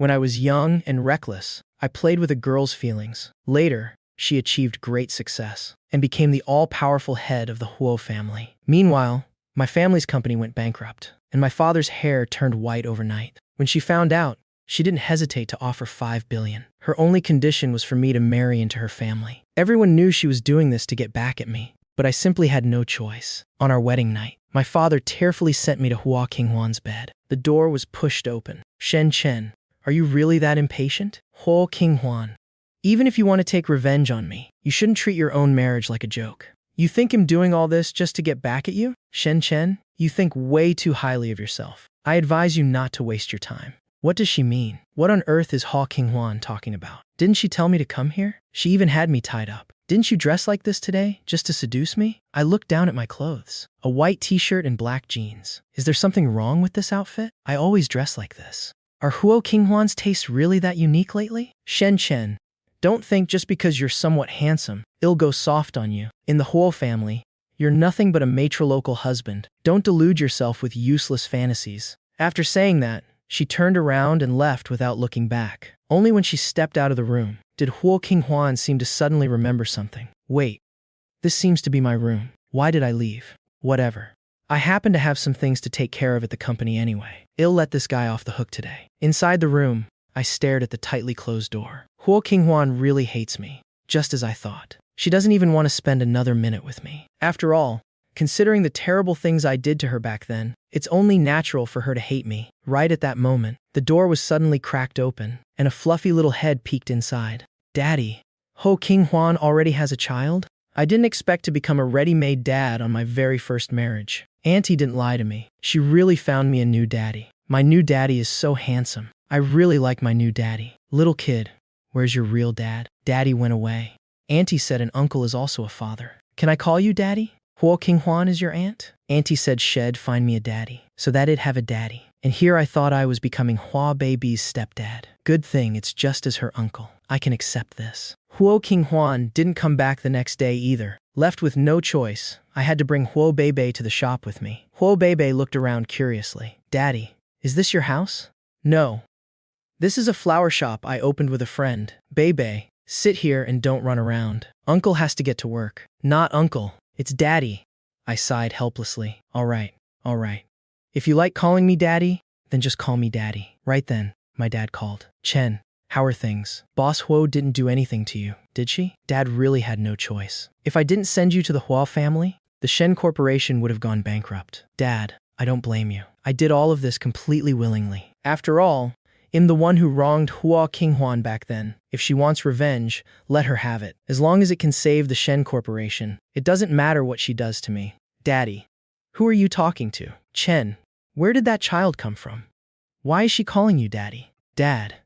When I was young and reckless, I played with a girl's feelings. Later, she achieved great success and became the all-powerful head of the Huo family. Meanwhile, my family's company went bankrupt, and my father's hair turned white overnight. When she found out, she didn't hesitate to offer $5 billion. Her only condition was for me to marry into her family. Everyone knew she was doing this to get back at me, but I simply had no choice. On our wedding night, my father tearfully sent me to Hua Qinghuan's bed. The door was pushed open. "Shen Chen, are you really that impatient?" "Hua Qinghuan, even if you want to take revenge on me, you shouldn't treat your own marriage like a joke. You think I'm doing all this just to get back at you? Shen Chen, you think way too highly of yourself. I advise you not to waste your time." What does she mean? What on earth is Hua Qinghuan talking about? Didn't she tell me to come here? She even had me tied up. Didn't you dress like this today, just to seduce me? I looked down at my clothes. A white t-shirt and black jeans. Is there something wrong with this outfit? I always dress like this. Are Hua Qinghuan's tastes really that unique lately? Shen Chen, don't think just because you're somewhat handsome, it'll go soft on you. In the Huo family, you're nothing but a matrilocal husband. Don't delude yourself with useless fantasies. After saying that, she turned around and left without looking back. Only when she stepped out of the room did Hua Qinghuan seem to suddenly remember something. Wait, this seems to be my room. Why did I leave? Whatever. I happen to have some things to take care of at the company anyway. I'll let this guy off the hook today. Inside the room, I stared at the tightly closed door. Hua Qinghuan really hates me, just as I thought. She doesn't even want to spend another minute with me. After all, considering the terrible things I did to her back then, it's only natural for her to hate me. Right at that moment, the door was suddenly cracked open, and a fluffy little head peeked inside. Daddy, Hua Qinghuan already has a child? I didn't expect to become a ready-made dad on my very first marriage. Auntie didn't lie to me. She really found me a new daddy. My new daddy is so handsome. I really like my new daddy. Little kid, where's your real dad? Daddy went away. Auntie said an uncle is also a father. Can I call you daddy? Hua Qinghuan is your aunt? Auntie said she'd find me a daddy, so that it'd have a daddy. And here I thought I was becoming Hua Baby's stepdad. Good thing it's just as her uncle. I can accept this. Hua Qinghuan didn't come back the next day either. Left with no choice, I had to bring Hua Bebe to the shop with me. Hua Bebe looked around curiously. Daddy, is this your house? No. This is a flower shop I opened with a friend. Bebe, sit here and don't run around. Uncle has to get to work. Not uncle. It's daddy. I sighed helplessly. All right. If you like calling me daddy, then just call me daddy. Right then, my dad called. Chen, how are things? Boss Huo didn't do anything to you, did she? Dad really had no choice. If I didn't send you to the Huo family, the Shen Corporation would have gone bankrupt. Dad, I don't blame you. I did all of this completely willingly. After all, I'm the one who wronged Hua Qinghuan back then. If she wants revenge, let her have it. As long as it can save the Shen Corporation, it doesn't matter what she does to me. Daddy, who are you talking to? Chen, where did that child come from? Why is she calling you daddy? Dad,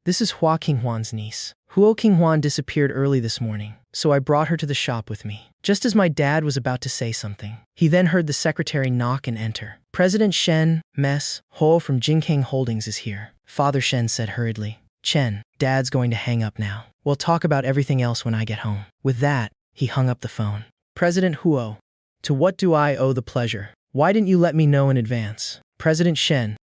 this is Hua Qinghuan's niece. Hua Qinghuan disappeared early this morning, so I brought her to the shop with me. Just as my dad was about to say something, he then heard the secretary knock and enter. President Shen, Mess, Ho from Jingkang Holdings is here. Father Shen said hurriedly. Chen, Dad's going to hang up now. We'll talk about everything else when I get home. With that, he hung up the phone. President Huo, to what do I owe the pleasure? Why didn't you let me know in advance? President Shen,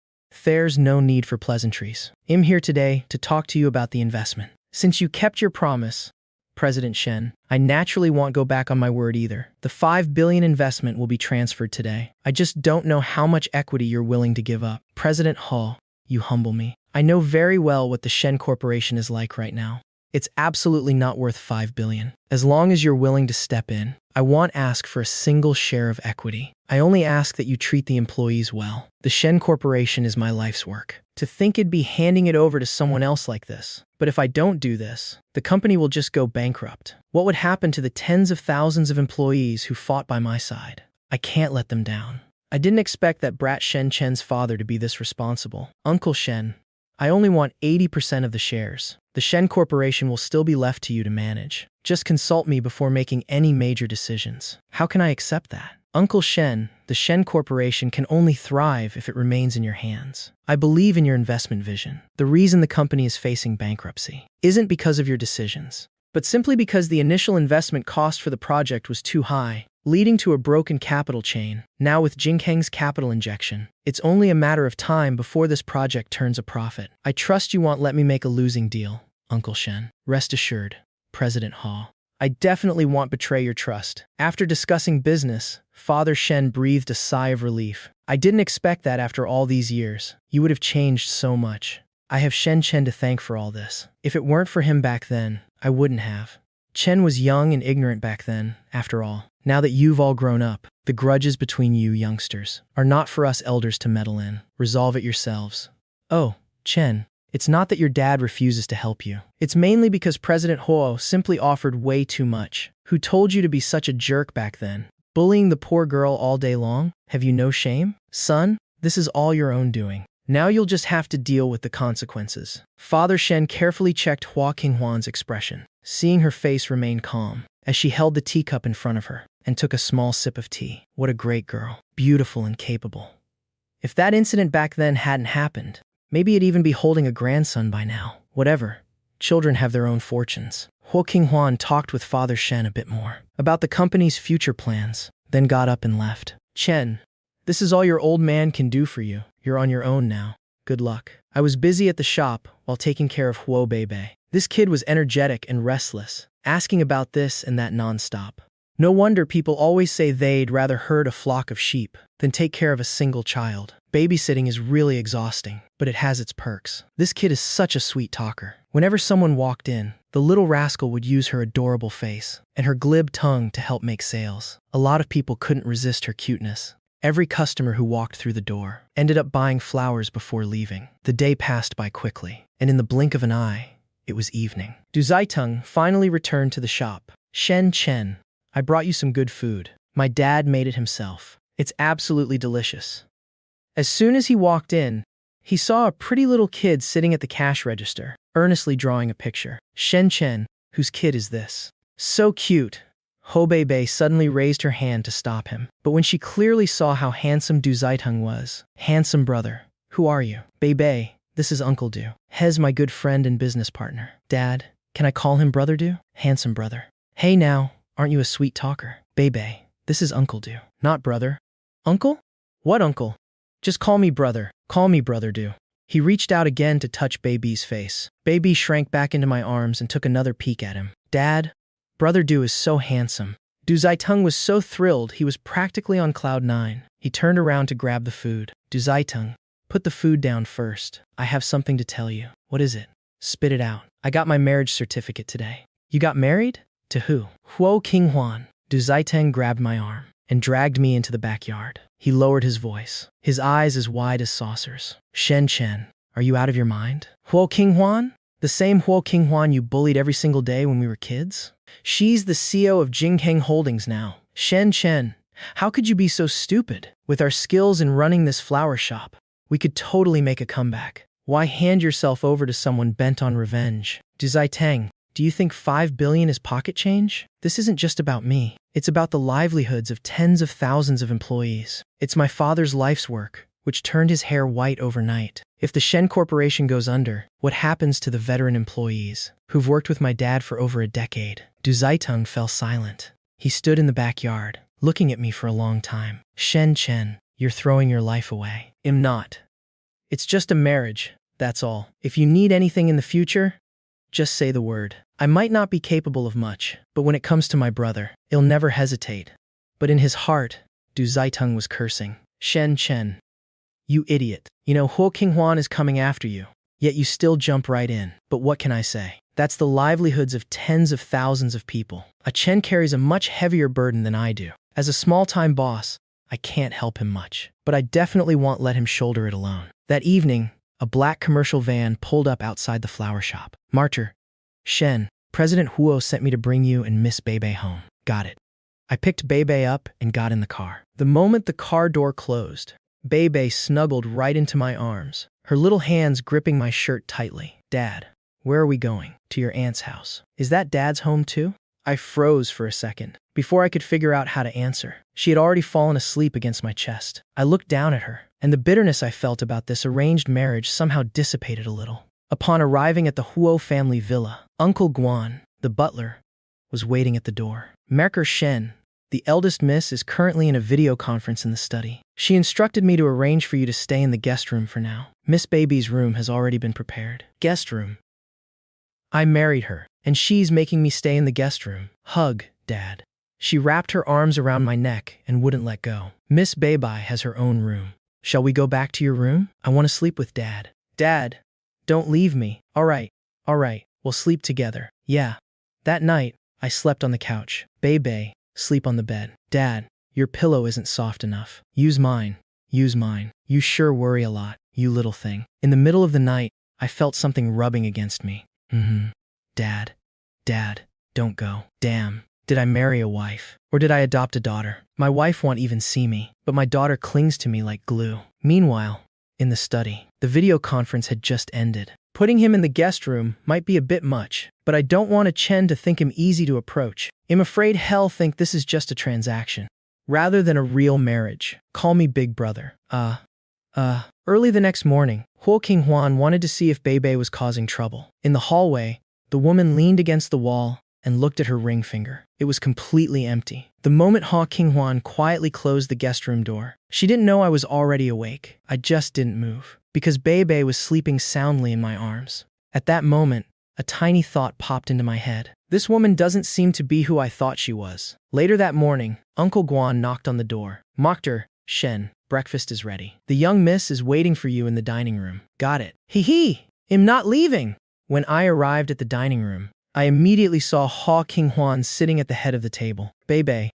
there's no need for pleasantries. I'm here today to talk to you about the investment. Since you kept your promise, President Shen, I naturally won't go back on my word either. The $5 billion investment will be transferred today. I just don't know how much equity you're willing to give up. President Hall, you humble me. I know very well what the Shen Corporation is like right now. It's absolutely not worth $5 billion. As long as you're willing to step in, I won't ask for a single share of equity. I only ask that you treat the employees well. The Shen Corporation is my life's work. To think it'd be handing it over to someone else like this. But if I don't do this, the company will just go bankrupt. What would happen to the tens of thousands of employees who fought by my side? I can't let them down. I didn't expect that brat Shen Chen's father to be this responsible. Uncle Shen, I only want 80% of the shares. The Shen Corporation will still be left to you to manage. Just consult me before making any major decisions. How can I accept that? Uncle Shen, the Shen Corporation can only thrive if it remains in your hands. I believe in your investment vision. The reason the company is facing bankruptcy isn't because of your decisions, but simply because the initial investment cost for the project was too high. leading to a broken capital chain. Now with Jingkang's capital injection, it's only a matter of time before this project turns a profit. I trust you won't let me make a losing deal, Uncle Shen. Rest assured, President Ha. I definitely won't betray your trust. After discussing business, Father Shen breathed a sigh of relief. I didn't expect that after all these years. You would have changed so much. I have Shen Chen to thank for all this. If it weren't for him back then, I wouldn't have. Chen was young and ignorant back then, after all. Now that you've all grown up, the grudges between you youngsters are not for us elders to meddle in. Resolve it yourselves. Oh, Chen, it's not that your dad refuses to help you. It's mainly because President Huo simply offered way too much. Who told you to be such a jerk back then? Bullying the poor girl all day long? Have you no shame? Son, this is all your own doing. Now you'll just have to deal with the consequences. Father Shen carefully checked Hua Qinghuan's expression, seeing her face remain calm as she held the teacup in front of her and took a small sip of tea. What a great girl, beautiful and capable. If that incident back then hadn't happened, maybe it'd even be holding a grandson by now. Whatever, children have their own fortunes. Hua Qinghuan talked with Father Shen a bit more about the company's future plans, then got up and left. Chen, this is all your old man can do for you. You're on your own now. Good luck. I was busy at the shop while taking care of Huo Beibei. This kid was energetic and restless, asking about this and that nonstop. No wonder people always say they'd rather herd a flock of sheep than take care of a single child. Babysitting is really exhausting, but it has its perks. This kid is such a sweet talker. Whenever someone walked in, the little rascal would use her adorable face and her glib tongue to help make sales. A lot of people couldn't resist her cuteness. Every customer who walked through the door ended up buying flowers before leaving. The day passed by quickly, and in the blink of an eye, it was evening. Du Zaitung finally returned to the shop. Shen Chen, I brought you some good food. My dad made it himself. It's absolutely delicious. As soon as he walked in, he saw a pretty little kid sitting at the cash register, earnestly drawing a picture. Shen Chen, whose kid is this? So cute. Ho Beibei suddenly raised her hand to stop him, but when she clearly saw how handsome Du Zaitung was, handsome brother, who are you? Beibei, this is Uncle Du. Hez my good friend and business partner. Dad, can I call him Brother Du? Handsome brother. Hey now, aren't you a sweet talker? Beibei, this is Uncle Du. Not brother. Uncle? What uncle? Just call me brother. Call me Brother Du. He reached out again to touch Beibei's face. Beibei shrank back into my arms and took another peek at him. Dad, Brother Du is so handsome. Du Zaitung was so thrilled he was practically on cloud 9. He turned around to grab the food. Du Zaitung, put the food down first. I have something to tell you. What is it? Spit it out. I got my marriage certificate today. You got married? To who? Huo Qinghuan. Du Zaitung grabbed my arm and dragged me into the backyard. He lowered his voice, his eyes as wide as saucers. Shen Chen, are you out of your mind? Huo Qinghuan? The same Huo Qinghuan you bullied every single day when we were kids? She's the CEO of Jingkang Holdings now. Shen Chen, how could you be so stupid? With our skills in running this flower shop, we could totally make a comeback. Why hand yourself over to someone bent on revenge? Du Zaitung, do you think 5 billion is pocket change? This isn't just about me. It's about the livelihoods of tens of thousands of employees. It's my father's life's work, which turned his hair white overnight. If the Shen Corporation goes under, what happens to the veteran employees who've worked with my dad for over a decade? Du Zaitung fell silent. He stood in the backyard, looking at me for a long time. Shen Chen, you're throwing your life away. I'm not. It's just a marriage, that's all. If you need anything in the future, just say the word. I might not be capable of much, but when it comes to my brother, he'll never hesitate. But in his heart, Du Zaitung was cursing. Shen Chen, you idiot. You know Huo Qinghuan is coming after you, yet you still jump right in. But what can I say? That's the livelihoods of tens of thousands of people. A Chen carries a much heavier burden than I do. As a small-time boss, I can't help him much, but I definitely won't let him shoulder it alone. That evening, a black commercial van pulled up outside the flower shop. Marcher, Shen, President Huo sent me to bring you and Miss Beibei home. Got it. I picked Beibei up and got in the car. The moment the car door closed, Beibei snuggled right into my arms, her little hands gripping my shirt tightly. Dad, where are we going? To your aunt's house. Is that Dad's home too? I froze for a second, before I could figure out how to answer. She had already fallen asleep against my chest. I looked down at her, and the bitterness I felt about this arranged marriage somehow dissipated a little. Upon arriving at the Huo family villa, Uncle Guan, the butler, was waiting at the door. Merker Shen, The eldest miss is currently in a video conference in the study. She instructed me to arrange for you to stay in the guest room for now. Miss Baby's room has already been prepared. Guest room. I married her, and she's making me stay in the guest room. Hug, Dad. She wrapped her arms around my neck and wouldn't let go. Miss Baby has her own room. Shall we go back to your room? I want to sleep with Dad. Dad, don't leave me. All right, we'll sleep together. Yeah. That night, I slept on the couch. Baby, sleep on the bed. Dad, your pillow isn't soft enough. Use mine. You sure worry a lot, you little thing. In the middle of the night, I felt something rubbing against me. Dad, don't go. Damn. Did I marry a wife? Or did I adopt a daughter? My wife won't even see me, but my daughter clings to me like glue. Meanwhile, in the study, the video conference had just ended. Putting him in the guest room might be a bit much, but I don't want a Chen to think him easy to approach. I'm afraid hell think this is just a transaction, rather than a real marriage. Call me big brother. Early the next morning, Huo Qinghuan wanted to see if Beibei was causing trouble. In the hallway, the woman leaned against the wall and looked at her ring finger. It was completely empty. The moment Huo Qinghuan quietly closed the guest room door, she didn't know I was already awake. I just didn't move, because Beibei was sleeping soundly in my arms. At that moment, a tiny thought popped into my head. This woman doesn't seem to be who I thought she was. Later that morning, Uncle Guan knocked on the door. Mokter, Shen, breakfast is ready. The young miss is waiting for you in the dining room. Got it. Hee. I'm not leaving. When I arrived at the dining room, I immediately saw Huo Qinghuan sitting at the head of the table. Beibei,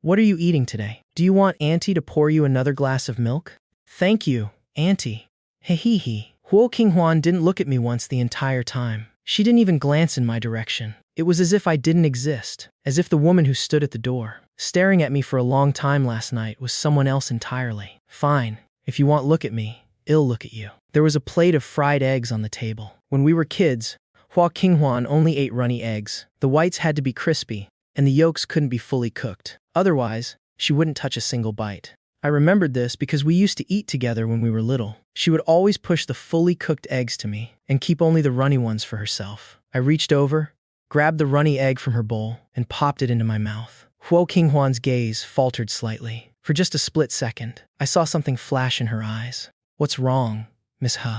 what are you eating today? Do you want Auntie to pour you another glass of milk? Thank you, Auntie. Hee. Huo Qinghuan didn't look at me once the entire time. She didn't even glance in my direction. It was as if I didn't exist, as if the woman who stood at the door, staring at me for a long time last night, was someone else entirely. Fine, if you want look at me, I'll look at you. There was a plate of fried eggs on the table. When we were kids, Huo Qinghuan only ate runny eggs. The whites had to be crispy, and the yolks couldn't be fully cooked. Otherwise, she wouldn't touch a single bite. I remembered this because we used to eat together when we were little. She would always push the fully cooked eggs to me and keep only the runny ones for herself. I reached over, grabbed the runny egg from her bowl, and popped it into my mouth. Huo Qinghuan's gaze faltered slightly. For just a split second, I saw something flash in her eyes. What's wrong, Miss He?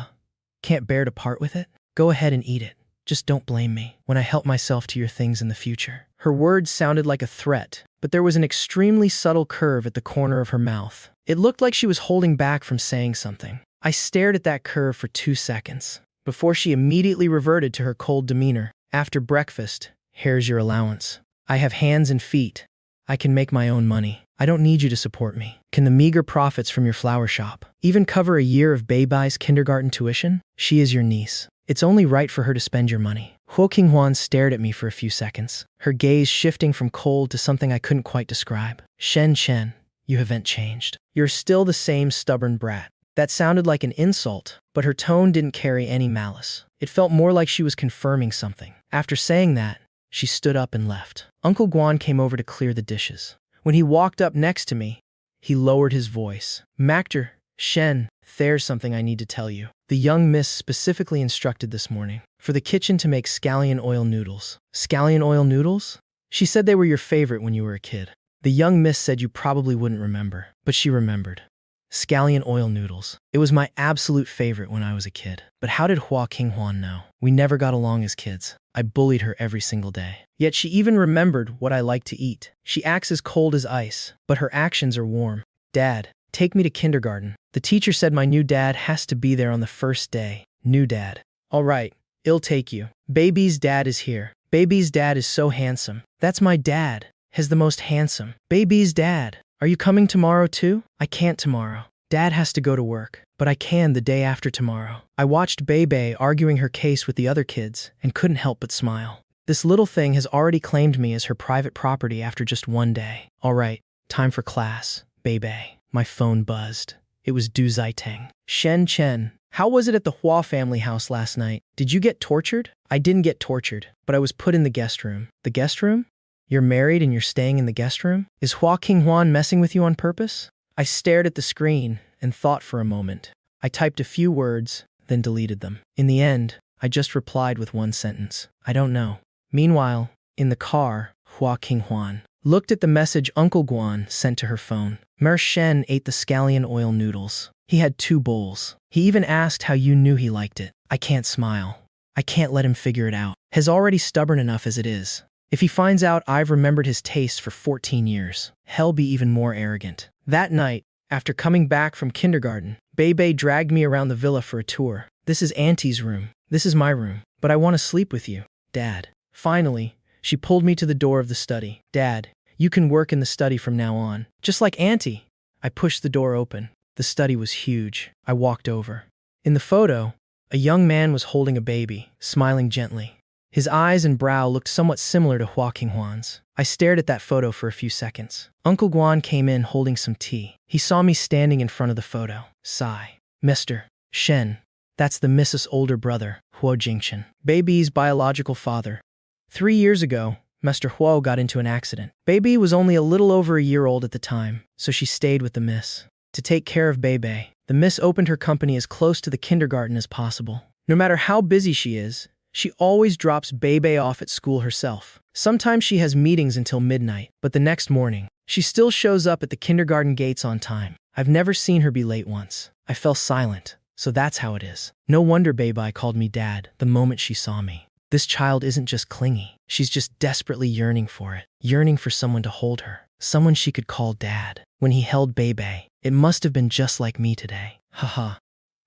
Can't bear to part with it? Go ahead and eat it. Just don't blame me when I help myself to your things in the future. Her words sounded like a threat, but there was an extremely subtle curve at the corner of her mouth. It looked like she was holding back from saying something. I stared at that curve for 2 seconds, before she immediately reverted to her cold demeanor. After breakfast, here's your allowance. I have hands and feet. I can make my own money. I don't need you to support me. Can the meager profits from your flower shop even cover a year of Beibei's kindergarten tuition? She is your niece. It's only right for her to spend your money. Huo Qinghuan stared at me for a few seconds, her gaze shifting from cold to something I couldn't quite describe. Shen, you haven't changed. You're still the same stubborn brat. That sounded like an insult, but her tone didn't carry any malice. It felt more like she was confirming something. After saying that, she stood up and left. Uncle Guan came over to clear the dishes. When he walked up next to me, he lowered his voice. Mokter, Shen, there's something I need to tell you. The young miss specifically instructed this morning for the kitchen to make scallion oil noodles. Scallion oil noodles? She said they were your favorite when you were a kid. The young miss said you probably wouldn't remember, but she remembered. Scallion oil noodles. It was my absolute favorite when I was a kid. But how did Huo Qinghuan know? We never got along as kids. I bullied her every single day. Yet she even remembered what I like to eat. She acts as cold as ice, but her actions are warm. Dad, take me to kindergarten. The teacher said my new dad has to be there on the first day. New dad. All right, I'll take you. Baby's dad is here. Baby's dad is so handsome. That's my dad. Has the most handsome. Baby's dad. Are you coming tomorrow too? I can't tomorrow. Dad has to go to work, but I can the day after tomorrow. I watched Beibei arguing her case with the other kids and couldn't help but smile. This little thing has already claimed me as her private property after just one day. All right, time for class. Beibei. My phone buzzed. It was Du Ziteng. Chen, how was it at the Hua family house last night? Did you get tortured? I didn't get tortured, but I was put in the guest room. The guest room? You're married and you're staying in the guest room? Is Huo Qinghuan messing with you on purpose? I stared at the screen and thought for a moment. I typed a few words, then deleted them. In the end, I just replied with one sentence. I don't know. Meanwhile, in the car, Huo Qinghuan. looked at the message Uncle Guan sent to her phone. Mer Shen ate the scallion oil noodles. He had 2 bowls. He even asked how you knew he liked it. I can't smile. I can't let him figure it out. He's already stubborn enough as it is. If he finds out I've remembered his taste for 14 years, he'll be even more arrogant. That night, after coming back from kindergarten, Bebe dragged me around the villa for a tour. This is Auntie's room. This is my room. But I want to sleep with you, Dad. Finally, she pulled me to the door of the study. Dad, you can work in the study from now on. Just like Auntie. I pushed the door open. The study was huge. I walked over. In the photo, a young man was holding a baby, smiling gently. His eyes and brow looked somewhat similar to Hua Qinghuan's. I stared at that photo for a few seconds. Uncle Guan came in holding some tea. He saw me standing in front of the photo. Sigh. Mr. Shen, that's the Mrs.'s older brother, Huo Jingchen, Baby's biological father. 3 years ago, Mr. Huo got into an accident. Baby was only a little over a year old at the time, so she stayed with the miss. To take care of Bebe, the miss opened her company as close to the kindergarten as possible. No matter how busy she is, she always drops Bebe off at school herself. Sometimes she has meetings until midnight, but the next morning, she still shows up at the kindergarten gates on time. I've never seen her be late once. I fell silent, so that's how it is. No wonder Bebe called me Dad the moment she saw me. This child isn't just clingy, she's just desperately yearning for it, yearning for someone to hold her, someone she could call Dad. When he held Bebe, it must have been just like me today. Haha.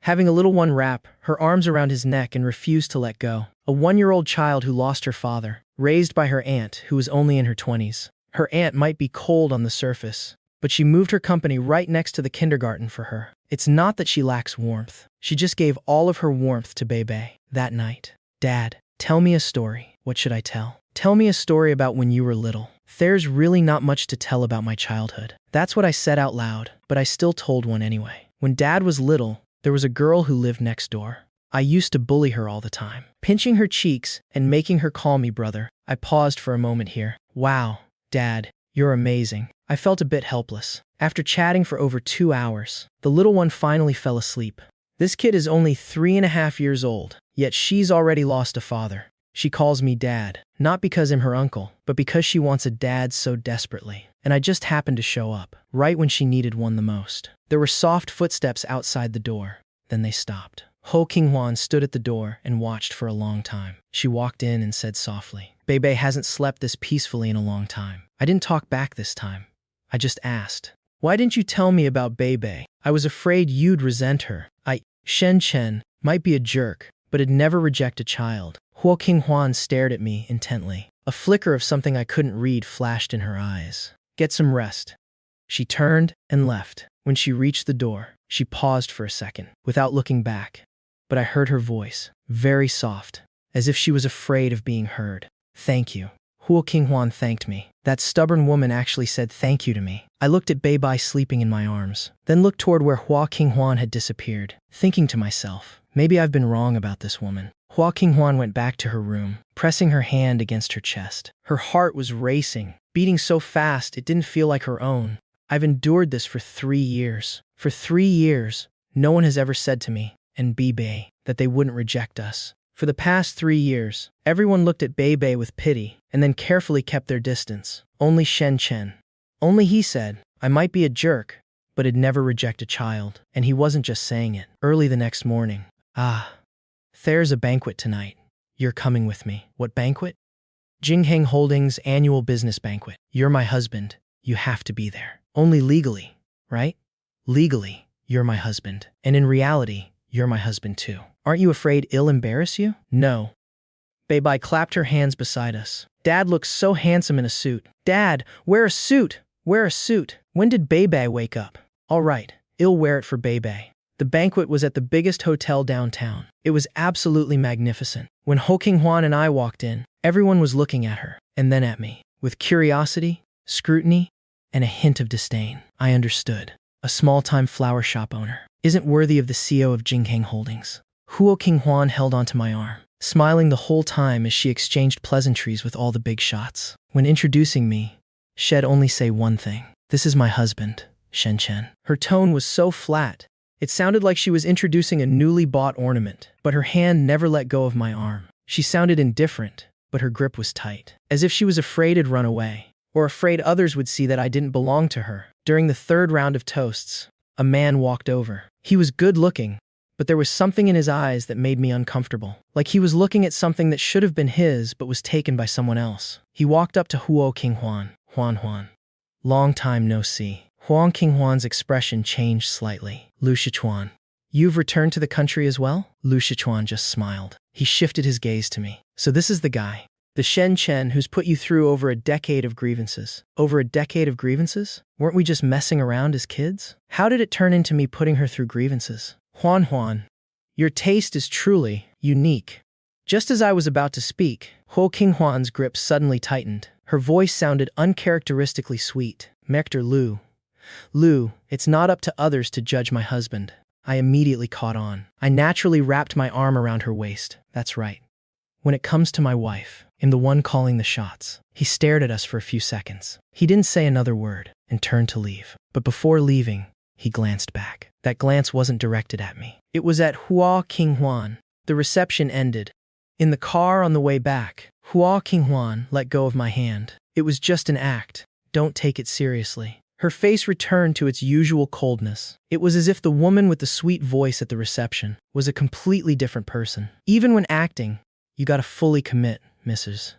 Having a little one wrap her arms around his neck and refused to let go. A 1-year-old child who lost her father, raised by her aunt who was only in her 20s. Her aunt might be cold on the surface, but she moved her company right next to the kindergarten for her. It's not that she lacks warmth. She just gave all of her warmth to Bebe that night. Dad, tell me a story. What should I tell? Tell me a story about when you were little. There's really not much to tell about my childhood. That's what I said out loud, but I still told one anyway. When Dad was little, there was a girl who lived next door. I used to bully her all the time, pinching her cheeks and making her call me brother. I paused for a moment here. Wow, Dad, you're amazing. I felt a bit helpless. After chatting for over 2 hours, the little one finally fell asleep. This kid is only 3.5 years old, yet she's already lost a father. She calls me Dad, not because I'm her uncle, but because she wants a dad so desperately. And I just happened to show up, right when she needed one the most. There were soft footsteps outside the door. Then they stopped. Ho Qinghuan stood at the door and watched for a long time. She walked in and said softly, Bebe hasn't slept this peacefully in a long time. I didn't talk back this time. I just asked, why didn't you tell me about Bebe? I was afraid you'd resent her. Shen Chen might be a jerk, but it'd never reject a child. Huo Qinghuan stared at me intently. A flicker of something I couldn't read flashed in her eyes. Get some rest. She turned and left. When she reached the door, she paused for a second, without looking back. But I heard her voice, very soft, as if she was afraid of being heard. Thank you. Huo Qinghuan thanked me. That stubborn woman actually said thank you to me. I looked at Beibai sleeping in my arms, then looked toward where Hua Qinghuan had disappeared, thinking to myself, maybe I've been wrong about this woman. Hua Qinghuan went back to her room, pressing her hand against her chest. Her heart was racing, beating so fast it didn't feel like her own. I've endured this for 3 years. For 3 years, no one has ever said to me, and Bebe, that they wouldn't reject us. For the past 3 years, everyone looked at Bebe with pity and then carefully kept their distance. Only Shen Chen. Only he said, I might be a jerk, but it'd never reject a child. And he wasn't just saying it. Early the next morning. There's a banquet tonight. You're coming with me. What banquet? Jingheng Holdings' annual business banquet. You're my husband. You have to be there. Only legally, right? Legally, you're my husband. And in reality, you're my husband too. Aren't you afraid it'll embarrass you? No. Beibai clapped her hands beside us. Dad looks so handsome in a suit. Dad, wear a suit! Wear a suit! When did Beibai wake up? All right, I'll wear it for Beibai. The banquet was at the biggest hotel downtown. It was absolutely magnificent. When Ho Qinghuan and I walked in, everyone was looking at her, and then at me, with curiosity, scrutiny, and a hint of disdain. I understood. A small-time flower shop owner isn't worthy of the CEO of Jingheng Holdings. Huo Qinghuan held onto my arm, smiling the whole time as she exchanged pleasantries with all the big shots. When introducing me, she'd only say one thing. This is my husband, Shen Chen. Her tone was so flat, it sounded like she was introducing a newly bought ornament, but her hand never let go of my arm. She sounded indifferent, but her grip was tight, as if she was afraid it'd run away, or afraid others would see that I didn't belong to her. During the third round of toasts, a man walked over. He was good-looking, but there was something in his eyes that made me uncomfortable. Like he was looking at something that should have been his but was taken by someone else. He walked up to Huo Qinghuan. Huan. Long time no see. Huang Qinghuan's expression changed slightly. Lu Shichuan. You've returned to the country as well? Lu Shichuan just smiled. He shifted his gaze to me. So this is the guy. The Shen Chen who's put you through over a decade of grievances. Over a decade of grievances? Weren't we just messing around as kids? How did it turn into me putting her through grievances? Huan, your taste is truly unique. Just as I was about to speak, Huo Qinghuan's grip suddenly tightened. Her voice sounded uncharacteristically sweet. Mector Lu, it's not up to others to judge my husband. I immediately caught on. I naturally wrapped my arm around her waist. That's right. When it comes to my wife, I'm the one calling the shots. He stared at us for a few seconds. He didn't say another word and turned to leave. But before leaving, he glanced back. That glance wasn't directed at me. It was at Huo Qinghuan. The reception ended. In the car on the way back, Huo Qinghuan let go of my hand. It was just an act. Don't take it seriously. Her face returned to its usual coldness. It was as if the woman with the sweet voice at the reception was a completely different person. Even when acting, you gotta fully commit, Mrs.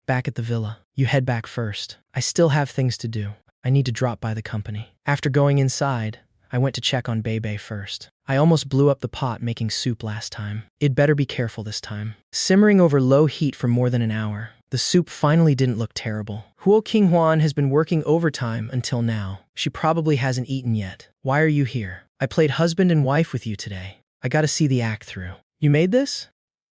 Back at the villa. You head back first. I still have things to do. I need to drop by the company. After going inside, I went to check on Bebe first. I almost blew up the pot making soup last time. It'd better be careful this time. Simmering over low heat for more than an hour, the soup finally didn't look terrible. Huo Qinghuan has been working overtime until now. She probably hasn't eaten yet. Why are you here? I played husband and wife with you today. I gotta see the act through. You made this?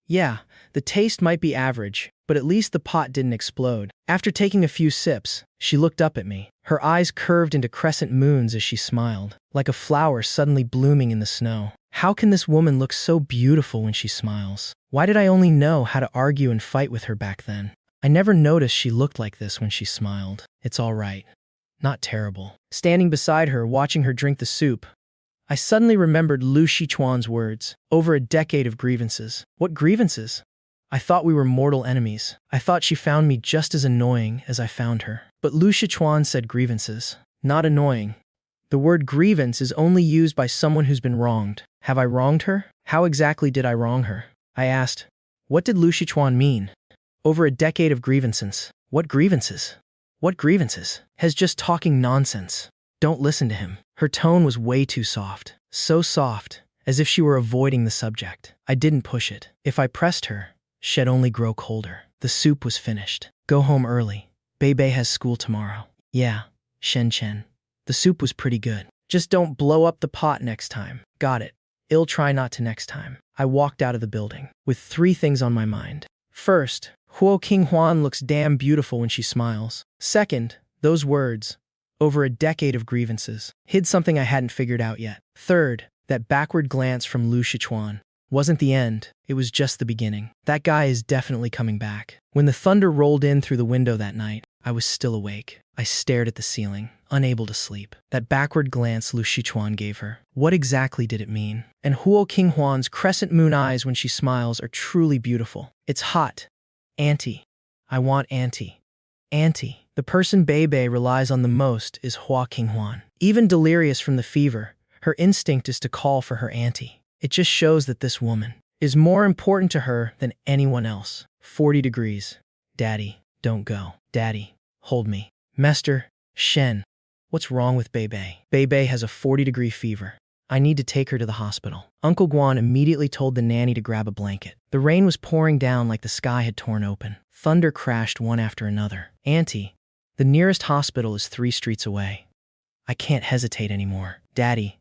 Yeah, the taste might be average, but at least the pot didn't explode. After taking a few sips, she looked up at me. Her eyes curved into crescent moons as she smiled, like a flower suddenly blooming in the snow. How can this woman look so beautiful when she smiles? Why did I only know how to argue and fight with her back then? I never noticed she looked like this when she smiled. It's all right. Not terrible. Standing beside her, watching her drink the soup, I suddenly remembered Lu Shichuan's words. Over a decade of grievances. What grievances? I thought we were mortal enemies. I thought she found me just as annoying as I found her. But Lu Shichuan said grievances, not annoying. The word grievance is only used by someone who's been wronged. Have I wronged her? How exactly did I wrong her? I asked. What did Lu Shichuan mean? Over a decade of grievances. What grievances? What grievances? Has just talking nonsense. Don't listen to him. Her tone was way too soft. So soft, as if she were avoiding the subject. I didn't push it. If I pressed her, she'd only grow colder. The soup was finished. Go home early. Bebe has school tomorrow. Yeah, Shen Chen. The soup was pretty good. Just don't blow up the pot next time. Got it. I'll try not to next time. I walked out of the building with 3 things on my mind. First, Huo Qinghuan looks damn beautiful when she smiles. Second, those words, over a decade of grievances, hid something I hadn't figured out yet. Third, that backward glance from Lu Shichuan wasn't the end, it was just the beginning. That guy is definitely coming back. When the thunder rolled in through the window that night, I was still awake. I stared at the ceiling, unable to sleep. That backward glance Lu Shichuan gave her, what exactly did it mean? And Huo Qinghuan's crescent moon eyes when she smiles are truly beautiful. It's hot. Auntie. I want auntie. Auntie. The person Bebe relies on the most is Huo Qinghuan. Even delirious from the fever, her instinct is to call for her auntie. It just shows that this woman is more important to her than anyone else. 40 degrees. Daddy, don't go. Daddy, hold me. Mester, Shen, what's wrong with Bebe? Bebe has a 40-degree fever. I need to take her to the hospital. Uncle Guan immediately told the nanny to grab a blanket. The rain was pouring down like the sky had torn open. Thunder crashed one after another. Auntie, the nearest hospital is 3 streets away. I can't hesitate anymore. Daddy,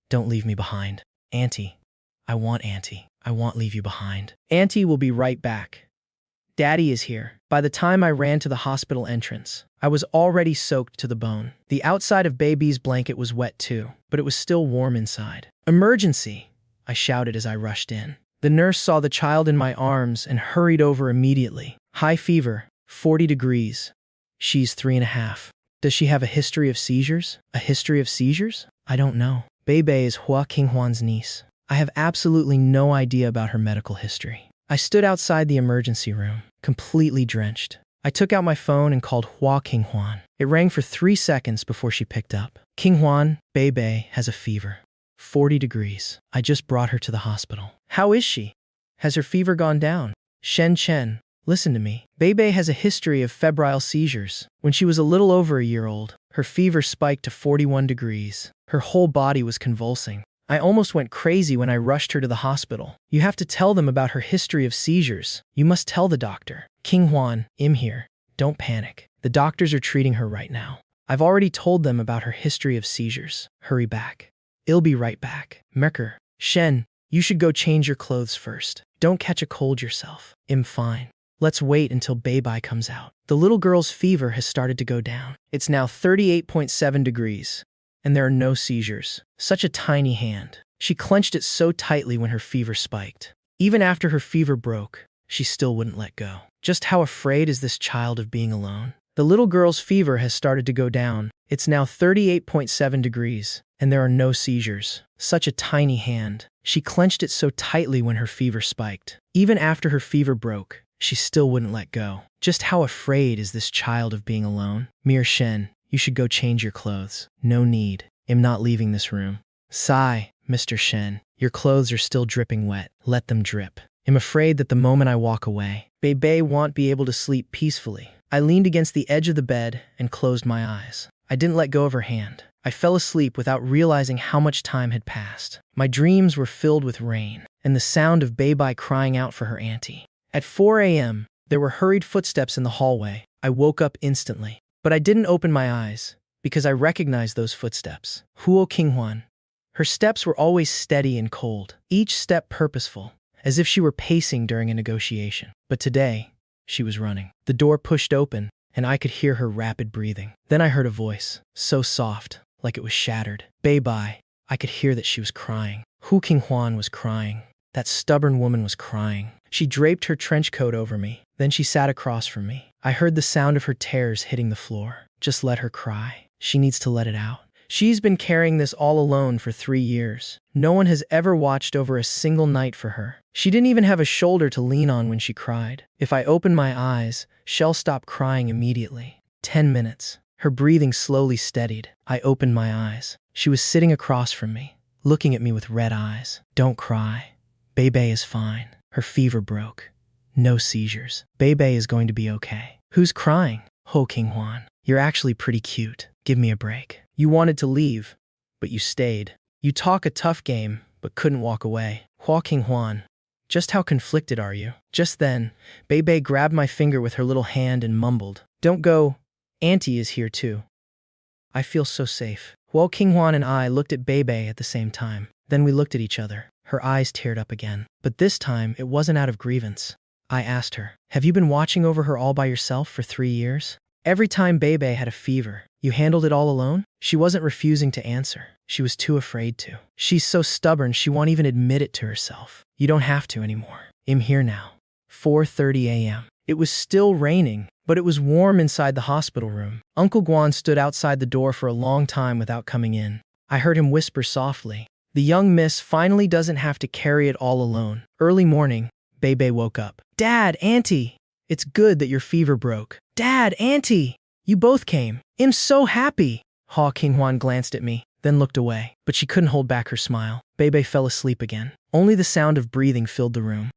don't leave me behind. Auntie, I want auntie. I won't leave you behind. Auntie will be right back. Daddy is here. By the time I ran to the hospital entrance, I was already soaked to the bone. The outside of baby's blanket was wet too, but it was still warm inside. Emergency, I shouted as I rushed in. The nurse saw the child in my arms and hurried over immediately. High fever, 40 degrees. She's 3.5. Does she have a history of seizures? A history of seizures? I don't know. Bebe is Huo Qinghuan's niece. I have absolutely no idea about her medical history. I stood outside the emergency room, completely drenched. I took out my phone and called Hua King Huan. It rang for 3 seconds before she picked up. King Huan, Bei has a fever. 40 degrees. I just brought her to the hospital. How is she? Has her fever gone down? Shen Chen, listen to me. Bei has a history of febrile seizures. When she was a little over a year old, her fever spiked to 41 degrees. Her whole body was convulsing. I almost went crazy when I rushed her to the hospital. You have to tell them about her history of seizures. You must tell the doctor. King Huan, I'm here. Don't panic. The doctors are treating her right now. I've already told them about her history of seizures. Hurry back. I'll be right back. Merker, Shen, you should go change your clothes first. Don't catch a cold yourself. I'm fine. Let's wait until Bei comes out. The little girl's fever has started to go down. It's now 38.7 degrees, and there are no seizures. Such a tiny hand. She clenched it so tightly when her fever spiked. Even after her fever broke, she still wouldn't let go. Just how afraid is this child of being alone? The little girl's fever has started to go down. It's now 38.7 degrees, and there are no seizures. Such a tiny hand. She clenched it so tightly when her fever spiked. Even after her fever broke, she still wouldn't let go. Just how afraid is this child of being alone? Mir Shen, you should go change your clothes. No need. I'm not leaving this room. Sigh, Mr. Shen. Your clothes are still dripping wet. Let them drip. I'm afraid that the moment I walk away, Bei won't be able to sleep peacefully. I leaned against the edge of the bed and closed my eyes. I didn't let go of her hand. I fell asleep without realizing how much time had passed. My dreams were filled with rain and the sound of Bei crying out for her auntie. At 4 a.m., there were hurried footsteps in the hallway. I woke up instantly, but I didn't open my eyes because I recognized those footsteps. Huo Qinghuan. Her steps were always steady and cold, each step purposeful, as if she were pacing during a negotiation. But today, she was running. The door pushed open, and I could hear her rapid breathing. Then I heard a voice, so soft, like it was shattered. Bei. I could hear that she was crying. Hu Qinghuan was crying. That stubborn woman was crying. She draped her trench coat over me. Then she sat across from me. I heard the sound of her tears hitting the floor. Just let her cry. She needs to let it out. She's been carrying this all alone for 3 years. No one has ever watched over a single night for her. She didn't even have a shoulder to lean on when she cried. If I opened my eyes, she'll stop crying immediately. 10 minutes. Her breathing slowly steadied. I opened my eyes. She was sitting across from me, looking at me with red eyes. Don't cry. Bei is fine. Her fever broke. No seizures. Bei is going to be okay. Who's crying? Ho Qinghuan. You're actually pretty cute. Give me a break. You wanted to leave, but you stayed. You talk a tough game, but couldn't walk away. Hua Qinghuan. Just how conflicted are you? Just then, Bei grabbed my finger with her little hand and mumbled, Don't go. Auntie is here too. I feel so safe. Hua Qinghuan and I looked at Bei at the same time. Then we looked at each other. Her eyes teared up again. But this time, it wasn't out of grievance. I asked her, Have you been watching over her all by yourself for 3 years? Every time Bei had a fever, you handled it all alone? She wasn't refusing to answer. She was too afraid to. She's so stubborn she won't even admit it to herself. You don't have to anymore. I'm here now. 4:30 a.m. It was still raining, but it was warm inside the hospital room. Uncle Guan stood outside the door for a long time without coming in. I heard him whisper softly, The young miss finally doesn't have to carry it all alone. Early morning, Bei woke up. Dad, Auntie! It's good that your fever broke. Dad, Auntie! You both came. I'm so happy. Hua Qinghuan glanced at me, then looked away. But she couldn't hold back her smile. Bei fell asleep again. Only the sound of breathing filled the room.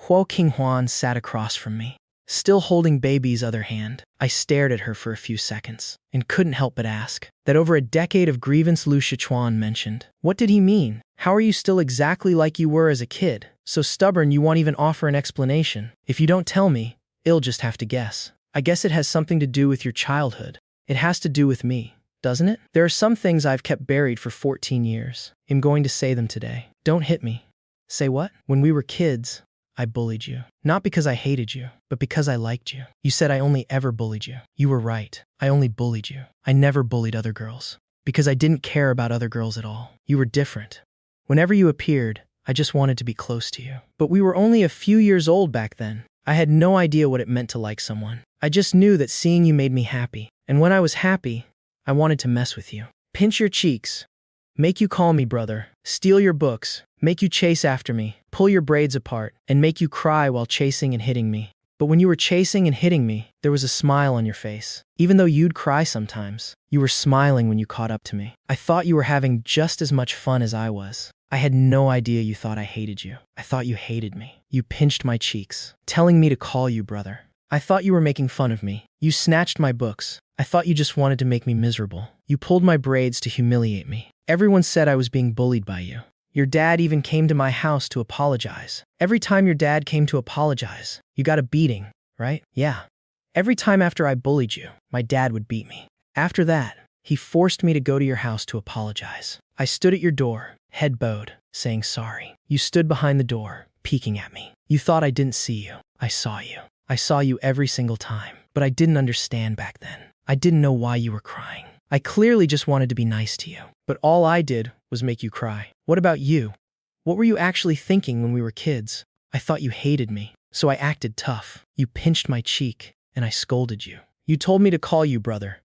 Hua Qinghuan sat across from me, still holding Bei's other hand. I stared at her for a few seconds, and couldn't help but ask. That over a decade of grievance Lu Shichuan mentioned. What did he mean? How are you still exactly like you were as a kid? So stubborn you won't even offer an explanation. If you don't tell me, I'll just have to guess. I guess it has something to do with your childhood. It has to do with me, doesn't it? There are some things I've kept buried for 14 years. I'm going to say them today. Don't hit me. Say what? When we were kids, I bullied you. Not because I hated you, but because I liked you. You said I only ever bullied you. You were right. I only bullied you. I never bullied other girls. Because I didn't care about other girls at all. You were different. Whenever you appeared, I just wanted to be close to you. But we were only a few years old back then. I had no idea what it meant to like someone. I just knew that seeing you made me happy. And when I was happy, I wanted to mess with you. Pinch your cheeks. Make you call me brother. Steal your books. Make you chase after me. Pull your braids apart. And make you cry while chasing and hitting me. But when you were chasing and hitting me, there was a smile on your face. Even though you'd cry sometimes, you were smiling when you caught up to me. I thought you were having just as much fun as I was. I had no idea you thought I hated you. I thought you hated me. You pinched my cheeks, telling me to call you brother. I thought you were making fun of me. You snatched my books. I thought you just wanted to make me miserable. You pulled my braids to humiliate me. Everyone said I was being bullied by you. Your dad even came to my house to apologize. Every time your dad came to apologize, you got a beating, right? Yeah. Every time after I bullied you, my dad would beat me. After that, he forced me to go to your house to apologize. I stood at your door, head bowed, saying sorry. You stood behind the door, peeking at me. You thought I didn't see you. I saw you. I saw you every single time, but I didn't understand back then. I didn't know why you were crying. I clearly just wanted to be nice to you, but all I did was make you cry. What about you? What were you actually thinking when we were kids? I thought you hated me, so I acted tough. You pinched my cheek, and I scolded you. You told me to call you brother,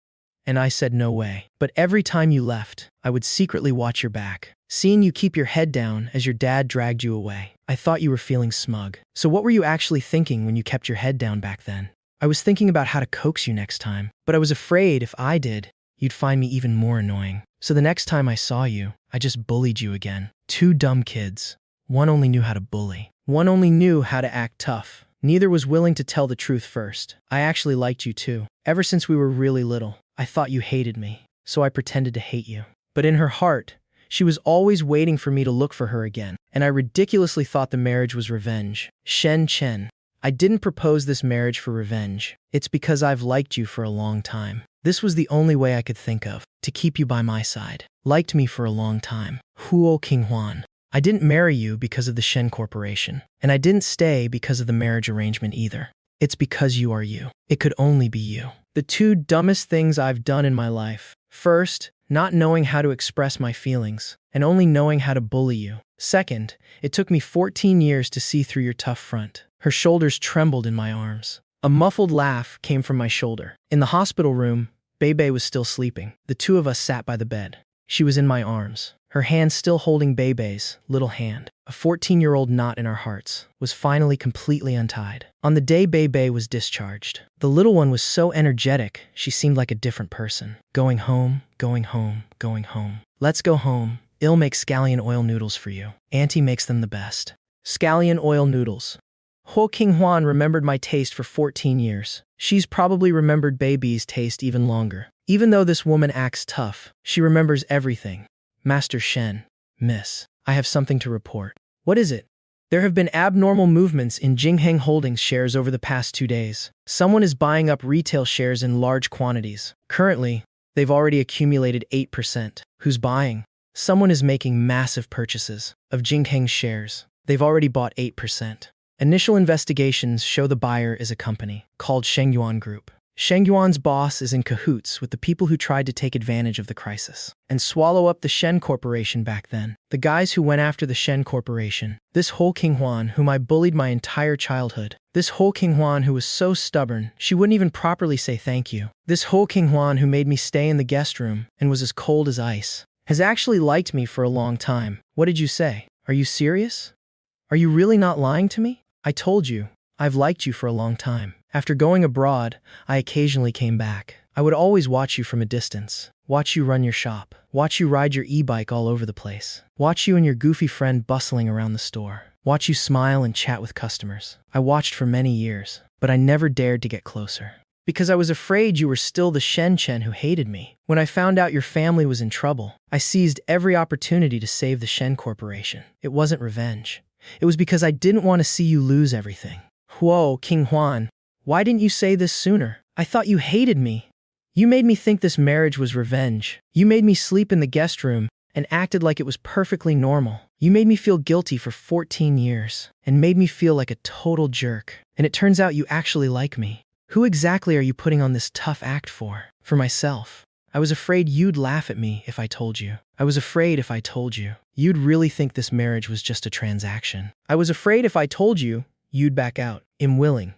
and I said no way. But every time you left, I would secretly watch your back, seeing you keep your head down as your dad dragged you away. I thought you were feeling smug. So what were you actually thinking when you kept your head down back then? I was thinking about how to coax you next time, but I was afraid if I did, you'd find me even more annoying. So the next time I saw you, I just bullied you again. Two dumb kids. One only knew how to bully. One only knew how to act tough. Neither was willing to tell the truth first. I actually liked you too. Ever since we were really little, I thought you hated me, so I pretended to hate you. But in her heart, she was always waiting for me to look for her again, and I ridiculously thought the marriage was revenge. Shen Chen. I didn't propose this marriage for revenge. It's because I've liked you for a long time. This was the only way I could think of, to keep you by my side. Liked me for a long time. Huo Qinghuan. I didn't marry you because of the Shen Corporation, and I didn't stay because of the marriage arrangement either. It's because you are you. It could only be you. The two dumbest things I've done in my life. First, not knowing how to express my feelings, and only knowing how to bully you. Second, it took me 14 years to see through your tough front. Her shoulders trembled in my arms. A muffled laugh came from my shoulder. In the hospital room, Bebe was still sleeping. The two of us sat by the bed. She was in my arms, her hand still holding Bebe's little hand. A 14-year-old knot in our hearts was finally completely untied. On the day Bebe was discharged, the little one was so energetic, she seemed like a different person. Going home, going home, going home. Let's go home. I'll make scallion oil noodles for you. Auntie makes them the best. Scallion oil noodles. Huo Qinghuan remembered my taste for 14 years. She's probably remembered Baby's taste even longer. Even though this woman acts tough, she remembers everything. Master Shen, miss, I have something to report. What is it? There have been abnormal movements in Jingheng Holdings shares over the past 2 days. Someone is buying up retail shares in large quantities. Currently, they've already accumulated 8%. Who's buying? Someone is making massive purchases of Jingheng shares. They've already bought 8%. Initial investigations show the buyer is a company called Shengyuan Group. Shengyuan's boss is in cahoots with the people who tried to take advantage of the crisis and swallow up the Shen Corporation back then. The guys who went after the Shen Corporation. This Huo Qinghuan, whom I bullied my entire childhood. This Huo Qinghuan who was so stubborn, she wouldn't even properly say thank you. This Huo Qinghuan who made me stay in the guest room and was as cold as ice, has actually liked me for a long time. What did you say? Are you serious? Are you really not lying to me? I told you, I've liked you for a long time. After going abroad, I occasionally came back. I would always watch you from a distance. Watch you run your shop. Watch you ride your e-bike all over the place. Watch you and your goofy friend bustling around the store. Watch you smile and chat with customers. I watched for many years, but I never dared to get closer. Because I was afraid you were still the Shen Chen who hated me. When I found out your family was in trouble, I seized every opportunity to save the Shen Corporation. It wasn't revenge. It was because I didn't want to see you lose everything. Huo Qinghuan, why didn't you say this sooner? I thought you hated me. You made me think this marriage was revenge. You made me sleep in the guest room and acted like it was perfectly normal. You made me feel guilty for 14 years and made me feel like a total jerk. And it turns out you actually like me. Who exactly are you putting on this tough act for? For myself. I was afraid you'd laugh at me if I told you. I was afraid if I told you, you'd really think this marriage was just a transaction. I was afraid if I told you, you'd back out. I'm willing.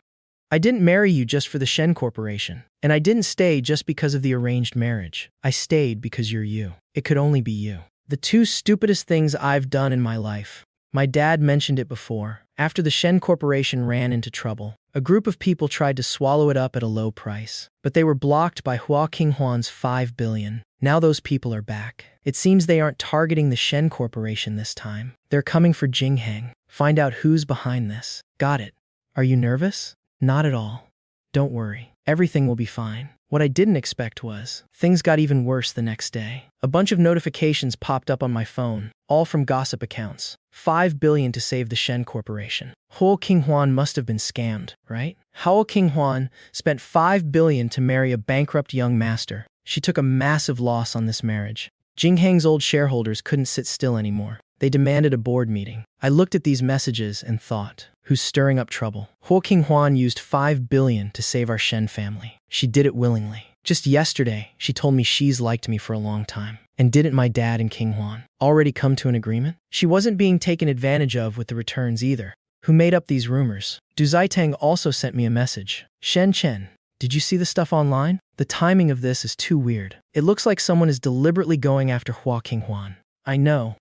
I didn't marry you just for the Shen Corporation. And I didn't stay just because of the arranged marriage. I stayed because you're you. It could only be you. The two stupidest things I've done in my life. My dad mentioned it before, After the Shen Corporation ran into trouble, a group of people tried to swallow it up at a low price, but they were blocked by Hua Qinghuan's 5 billion. Now those people are back. It seems they aren't targeting the Shen Corporation this time. They're coming for Jingheng. Find out who's behind this. Got it. Are you nervous? Not at all. Don't worry. Everything will be fine. What I didn't expect was, things got even worse the next day. A bunch of notifications popped up on my phone, all from gossip accounts. 5 billion to save the Shen Corporation. Hua Qinghuan must have been scammed, right? Hua Qinghuan spent 5 billion to marry a bankrupt young master. She took a massive loss on this marriage. Jingheng's old shareholders couldn't sit still anymore. They demanded a board meeting. I looked at these messages and thought, who's stirring up trouble? Hua Qinghuan used 5 billion to save our Shen family. She did it willingly. Just yesterday, she told me she's liked me for a long time. And didn't my dad and Qinghuan already come to an agreement? She wasn't being taken advantage of with the returns either. Who made up these rumors? Du Zitang also sent me a message. Shen Chen, did you see the stuff online? The timing of this is too weird. It looks like someone is deliberately going after Hua Qinghuan. I know.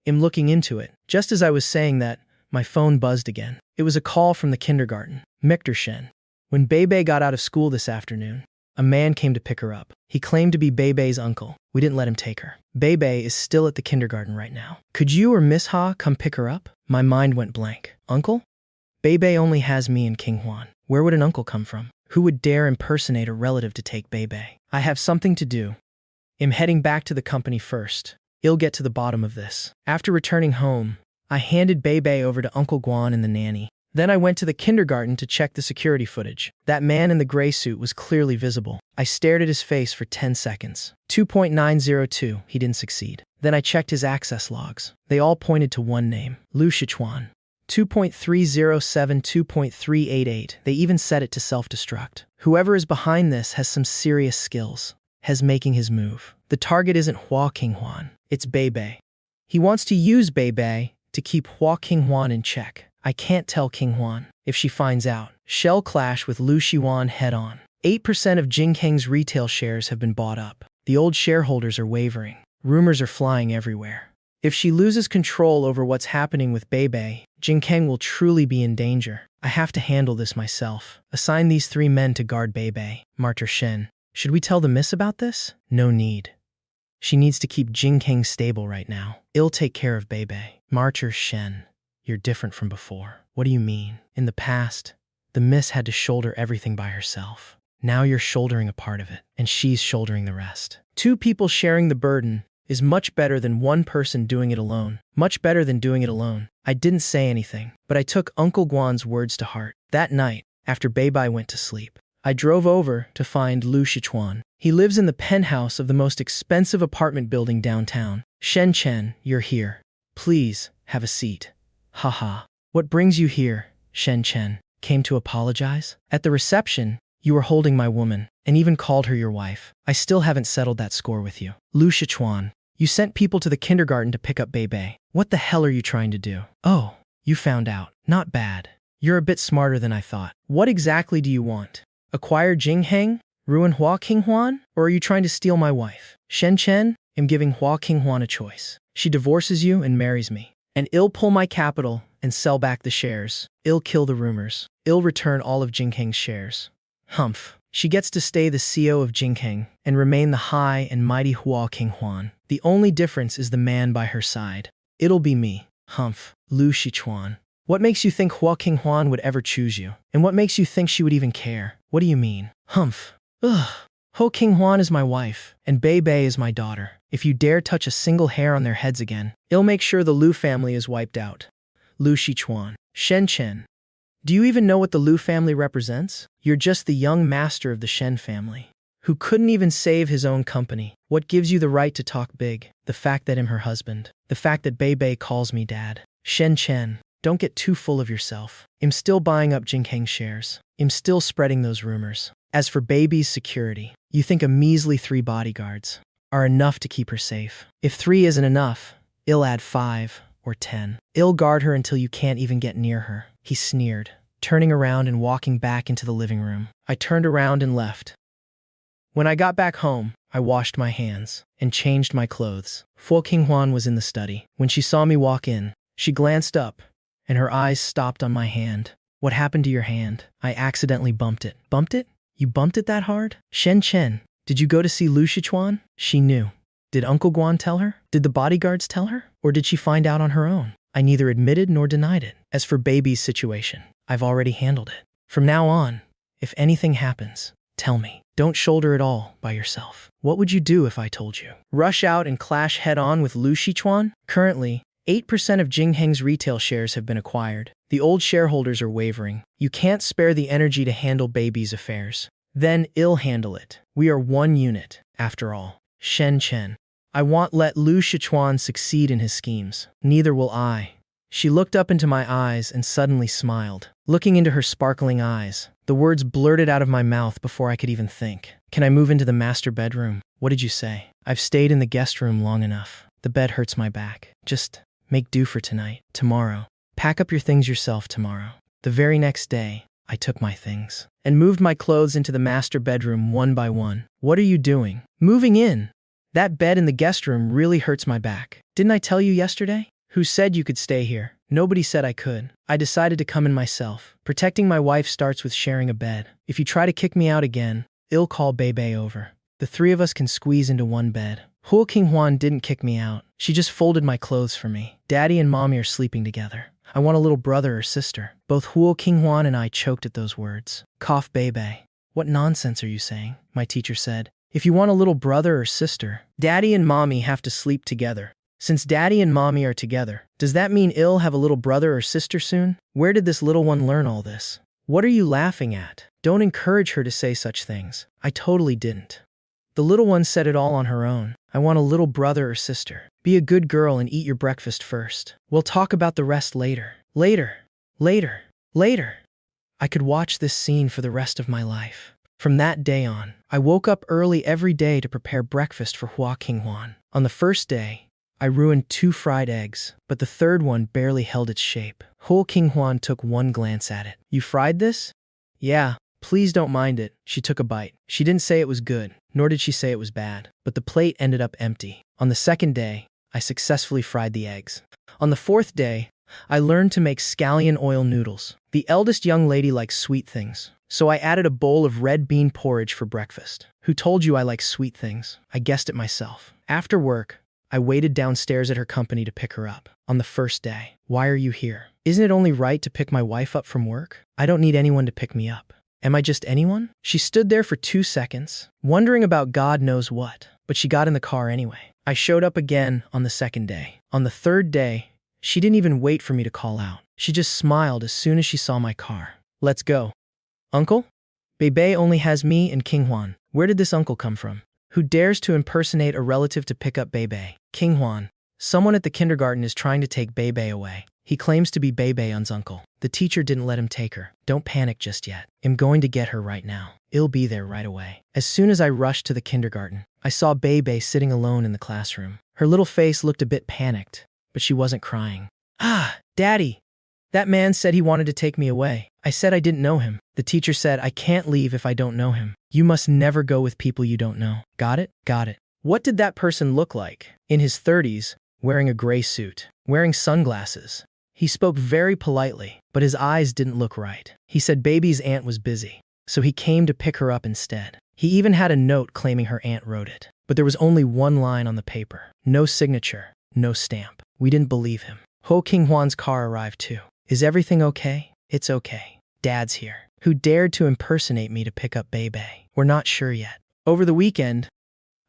I'm looking into it. Just as I was saying that, my phone buzzed again. It was a call from the kindergarten. Mr. Shen. When Bebe got out of school this afternoon, a man came to pick her up. He claimed to be Bebe's uncle. We didn't let him take her. Bebe is still at the kindergarten right now. Could you or Miss Ha come pick her up? My mind went blank. Uncle? Bebe only has me and Qinghuan. Where would an uncle come from? Who would dare impersonate a relative to take Bebe? I have something to do. I'm heading back to the company first. I'll get to the bottom of this. After returning home, I handed Bebe over to Uncle Guan and the nanny. Then I went to the kindergarten to check the security footage. That man in the gray suit was clearly visible. I stared at his face for 10 seconds. 2.902, he didn't succeed. Then I checked his access logs. They all pointed to one name, Lu Shichuan. 2.307, 2.388, they even set it to self-destruct. Whoever is behind this has some serious skills. Has making his move. The target isn't Hua Qinghuan, it's Bebe. He wants to use Bebe to keep Hua Qinghuan in check. I can't tell Qinghuan. If she finds out, she'll clash with Lu Shiwan head-on. 8% of Jingheng's retail shares have been bought up. The old shareholders are wavering. Rumors are flying everywhere. If she loses control over what's happening with Bebe, Jingheng will truly be in danger. I have to handle this myself. Assign these 3 men to guard Bebe. Martyr Shen. Should we tell the miss about this? No need. She needs to keep Jingheng stable right now. I'll take care of Bebe. Martyr Shen. You're different from before. What do you mean? In the past, the miss had to shoulder everything by herself. Now you're shouldering a part of it, and she's shouldering the rest. 2 people sharing the burden is much better than 1 person doing it alone. Much better than doing it alone. I didn't say anything, but I took Uncle Guan's words to heart. That night, after Bebe went to sleep, I drove over to find Lu Shichuan. He lives in the penthouse of the most expensive apartment building downtown. Shen Chen, you're here. Please, have a seat. Haha. What brings you here, Shen Chen? Came to apologize? At the reception, you were holding my woman, and even called her your wife. I still haven't settled that score with you. Lu Shichuan, you sent people to the kindergarten to pick up Bebe. What the hell are you trying to do? Oh, you found out. Not bad. You're a bit smarter than I thought. What exactly do you want? Acquire Jingheng? Ruin Hua Qinghuan? Or are you trying to steal my wife? Shen Chen, I'm giving Hua Qinghuan a choice. She divorces you and marries me. And I'll pull my capital and sell back the shares. I'll kill the rumors. I'll return all of Jingheng's shares. Humph. She gets to stay the CEO of Jingheng and remain the high and mighty Hua Qinghuan. The only difference is the man by her side. It'll be me. Humph. Lu Shichuan. What makes you think Hua Qinghuan would ever choose you? And what makes you think she would even care? What do you mean? Humph. Ugh. Hua Qinghuan is my wife, and Bebe is my daughter. If you dare touch a single hair on their heads again, I'll make sure the Lu family is wiped out. Lu Shichuan. Shen Chen. Do you even know what the Lu family represents? You're just the young master of the Shen family, who couldn't even save his own company. What gives you the right to talk big? The fact that I'm her husband. The fact that Bebe calls me dad. Shen Chen. Don't get too full of yourself. I'm still buying up Jingheng shares. I'm still spreading those rumors. As for Bebe's security, you think a measly 3 bodyguards are enough to keep her safe. If 3 isn't enough, I'll add 5 or 10. I'll guard her until you can't even get near her. He sneered, turning around and walking back into the living room. I turned around and left. When I got back home, I washed my hands and changed my clothes. Hua Qinghuan was in the study. When she saw me walk in, she glanced up and her eyes stopped on my hand. What happened to your hand? I accidentally bumped it. Bumped it? You bumped it that hard? Shen Chen, did you go to see Lu Shichuan? She knew. Did Uncle Guan tell her? Did the bodyguards tell her? Or did she find out on her own? I neither admitted nor denied it. As for baby's situation, I've already handled it. From now on, if anything happens, tell me. Don't shoulder it all by yourself. What would you do if I told you? Rush out and clash head-on with Lu Shichuan? Currently, 8% of Jingheng's retail shares have been acquired. The old shareholders are wavering. You can't spare the energy to handle baby's affairs. Then I'll handle it. We are one unit, after all. Shen Chen. I won't let Lu Shichuan succeed in his schemes. Neither will I. She looked up into my eyes and suddenly smiled. Looking into her sparkling eyes, the words blurted out of my mouth before I could even think. Can I move into the master bedroom? What did you say? I've stayed in the guest room long enough. The bed hurts my back. Just make do for tonight. Tomorrow. Pack up your things yourself tomorrow. The very next day, I took my things and moved my clothes into the master bedroom one by one. What are you doing? Moving in. That bed in the guest room really hurts my back. Didn't I tell you yesterday? Who said you could stay here? Nobody said I could. I decided to come in myself. Protecting my wife starts with sharing a bed. If you try to kick me out again, I'll call Bebe over. The three of us can squeeze into one bed. Huo Qinghuan didn't kick me out. She just folded my clothes for me. Daddy and Mommy are sleeping together. I want a little brother or sister. Both Huo Qinghuan and I choked at those words. Cough Bebe. What nonsense are you saying? My teacher said. If you want a little brother or sister, Daddy and Mommy have to sleep together. Since Daddy and Mommy are together, does that mean I'll have a little brother or sister soon? Where did this little one learn all this? What are you laughing at? Don't encourage her to say such things. I totally didn't. The little one said it all on her own. I want a little brother or sister. Be a good girl and eat your breakfast first. We'll talk about the rest later. Later. Later. Later. I could watch this scene for the rest of my life. From that day on, I woke up early every day to prepare breakfast for Huo Qinghuan. On the first day, I ruined 2 fried eggs, but the third one barely held its shape. Huo Qinghuan took one glance at it. You fried this? Yeah, please don't mind it. She took a bite. She didn't say it was good, nor did she say it was bad, but the plate ended up empty. On the second day, I successfully fried the eggs. On the fourth day, I learned to make scallion oil noodles. The eldest young lady likes sweet things, so I added a bowl of red bean porridge for breakfast. Who told you I like sweet things? I guessed it myself. After work, I waited downstairs at her company to pick her up. On the first day, why are you here? Isn't it only right to pick my wife up from work? I don't need anyone to pick me up. Am I just anyone? She stood there for 2 seconds, wondering about God knows what, but she got in the car anyway. I showed up again on the second day. On the third day, she didn't even wait for me to call out. She just smiled as soon as she saw my car. Let's go. Uncle? Bebe only has me and Qinghuan. Where did this uncle come from? Who dares to impersonate a relative to pick up Bebe? Qinghuan. Someone at the kindergarten is trying to take Bebe away. He claims to be Bebe's uncle. The teacher didn't let him take her. Don't panic just yet. I'm going to get her right now. I'll be there right away. As soon as I rushed to the kindergarten, I saw Bebe sitting alone in the classroom. Her little face looked a bit panicked, but she wasn't crying. Ah, Daddy! That man said he wanted to take me away. I said I didn't know him. The teacher said I can't leave if I don't know him. You must never go with people you don't know. Got it? Got it. What did that person look like? In his 30s, wearing a gray suit, wearing sunglasses. He spoke very politely, but his eyes didn't look right. He said baby's aunt was busy, so he came to pick her up instead. He even had a note claiming her aunt wrote it. But there was only one line on the paper. No signature, no stamp. We didn't believe him. Huo Qinghuan's car arrived too. Is everything okay? It's okay. Dad's here. Who dared to impersonate me to pick up Bebe? We're not sure yet. Over the weekend,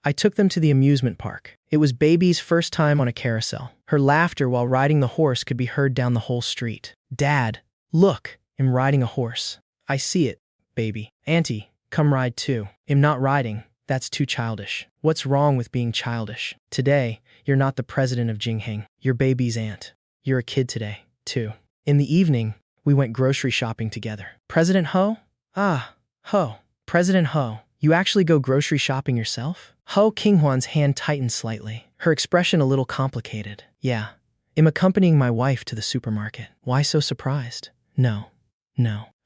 I took them to the amusement park. It was Baby's first time on a carousel. Her laughter while riding the horse could be heard down the whole street. Dad, look, I'm riding a horse. I see it, Baby. Auntie, come ride too. I'm not riding. That's too childish. What's wrong with being childish? Today, you're not the president of Jingheng. You're Baby's aunt. You're a kid today, too. In the evening, we went grocery shopping together. President Ho? Ah, Ho. President Ho. You actually go grocery shopping yourself? Huo Qinghuan's hand tightened slightly, her expression a little complicated. Yeah, I'm accompanying my wife to the supermarket. Why so surprised? No.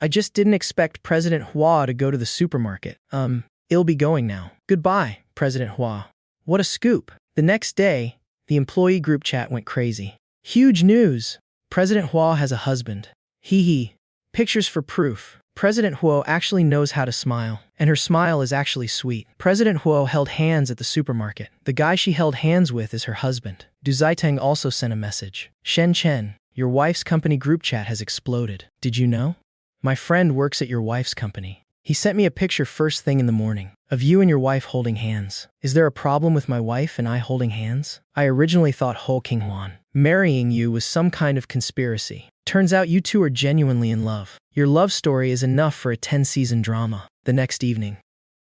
I just didn't expect President Hua to go to the supermarket. I'll be going now. Goodbye, President Hua. What a scoop. The next day, the employee group chat went crazy. Huge news! President Hua has a husband. Hee hee. Pictures for proof. President Huo actually knows how to smile, and her smile is actually sweet. President Huo held hands at the supermarket. The guy she held hands with is her husband. Du Ziteng also sent a message. Shen Chen, your wife's company group chat has exploded. Did you know? My friend works at your wife's company. He sent me a picture first thing in the morning of you and your wife holding hands. Is there a problem with my wife and I holding hands? I originally thought Ho Qinghuan marrying you was some kind of conspiracy. Turns out you two are genuinely in love. Your love story is enough for a 10-season drama. The next evening.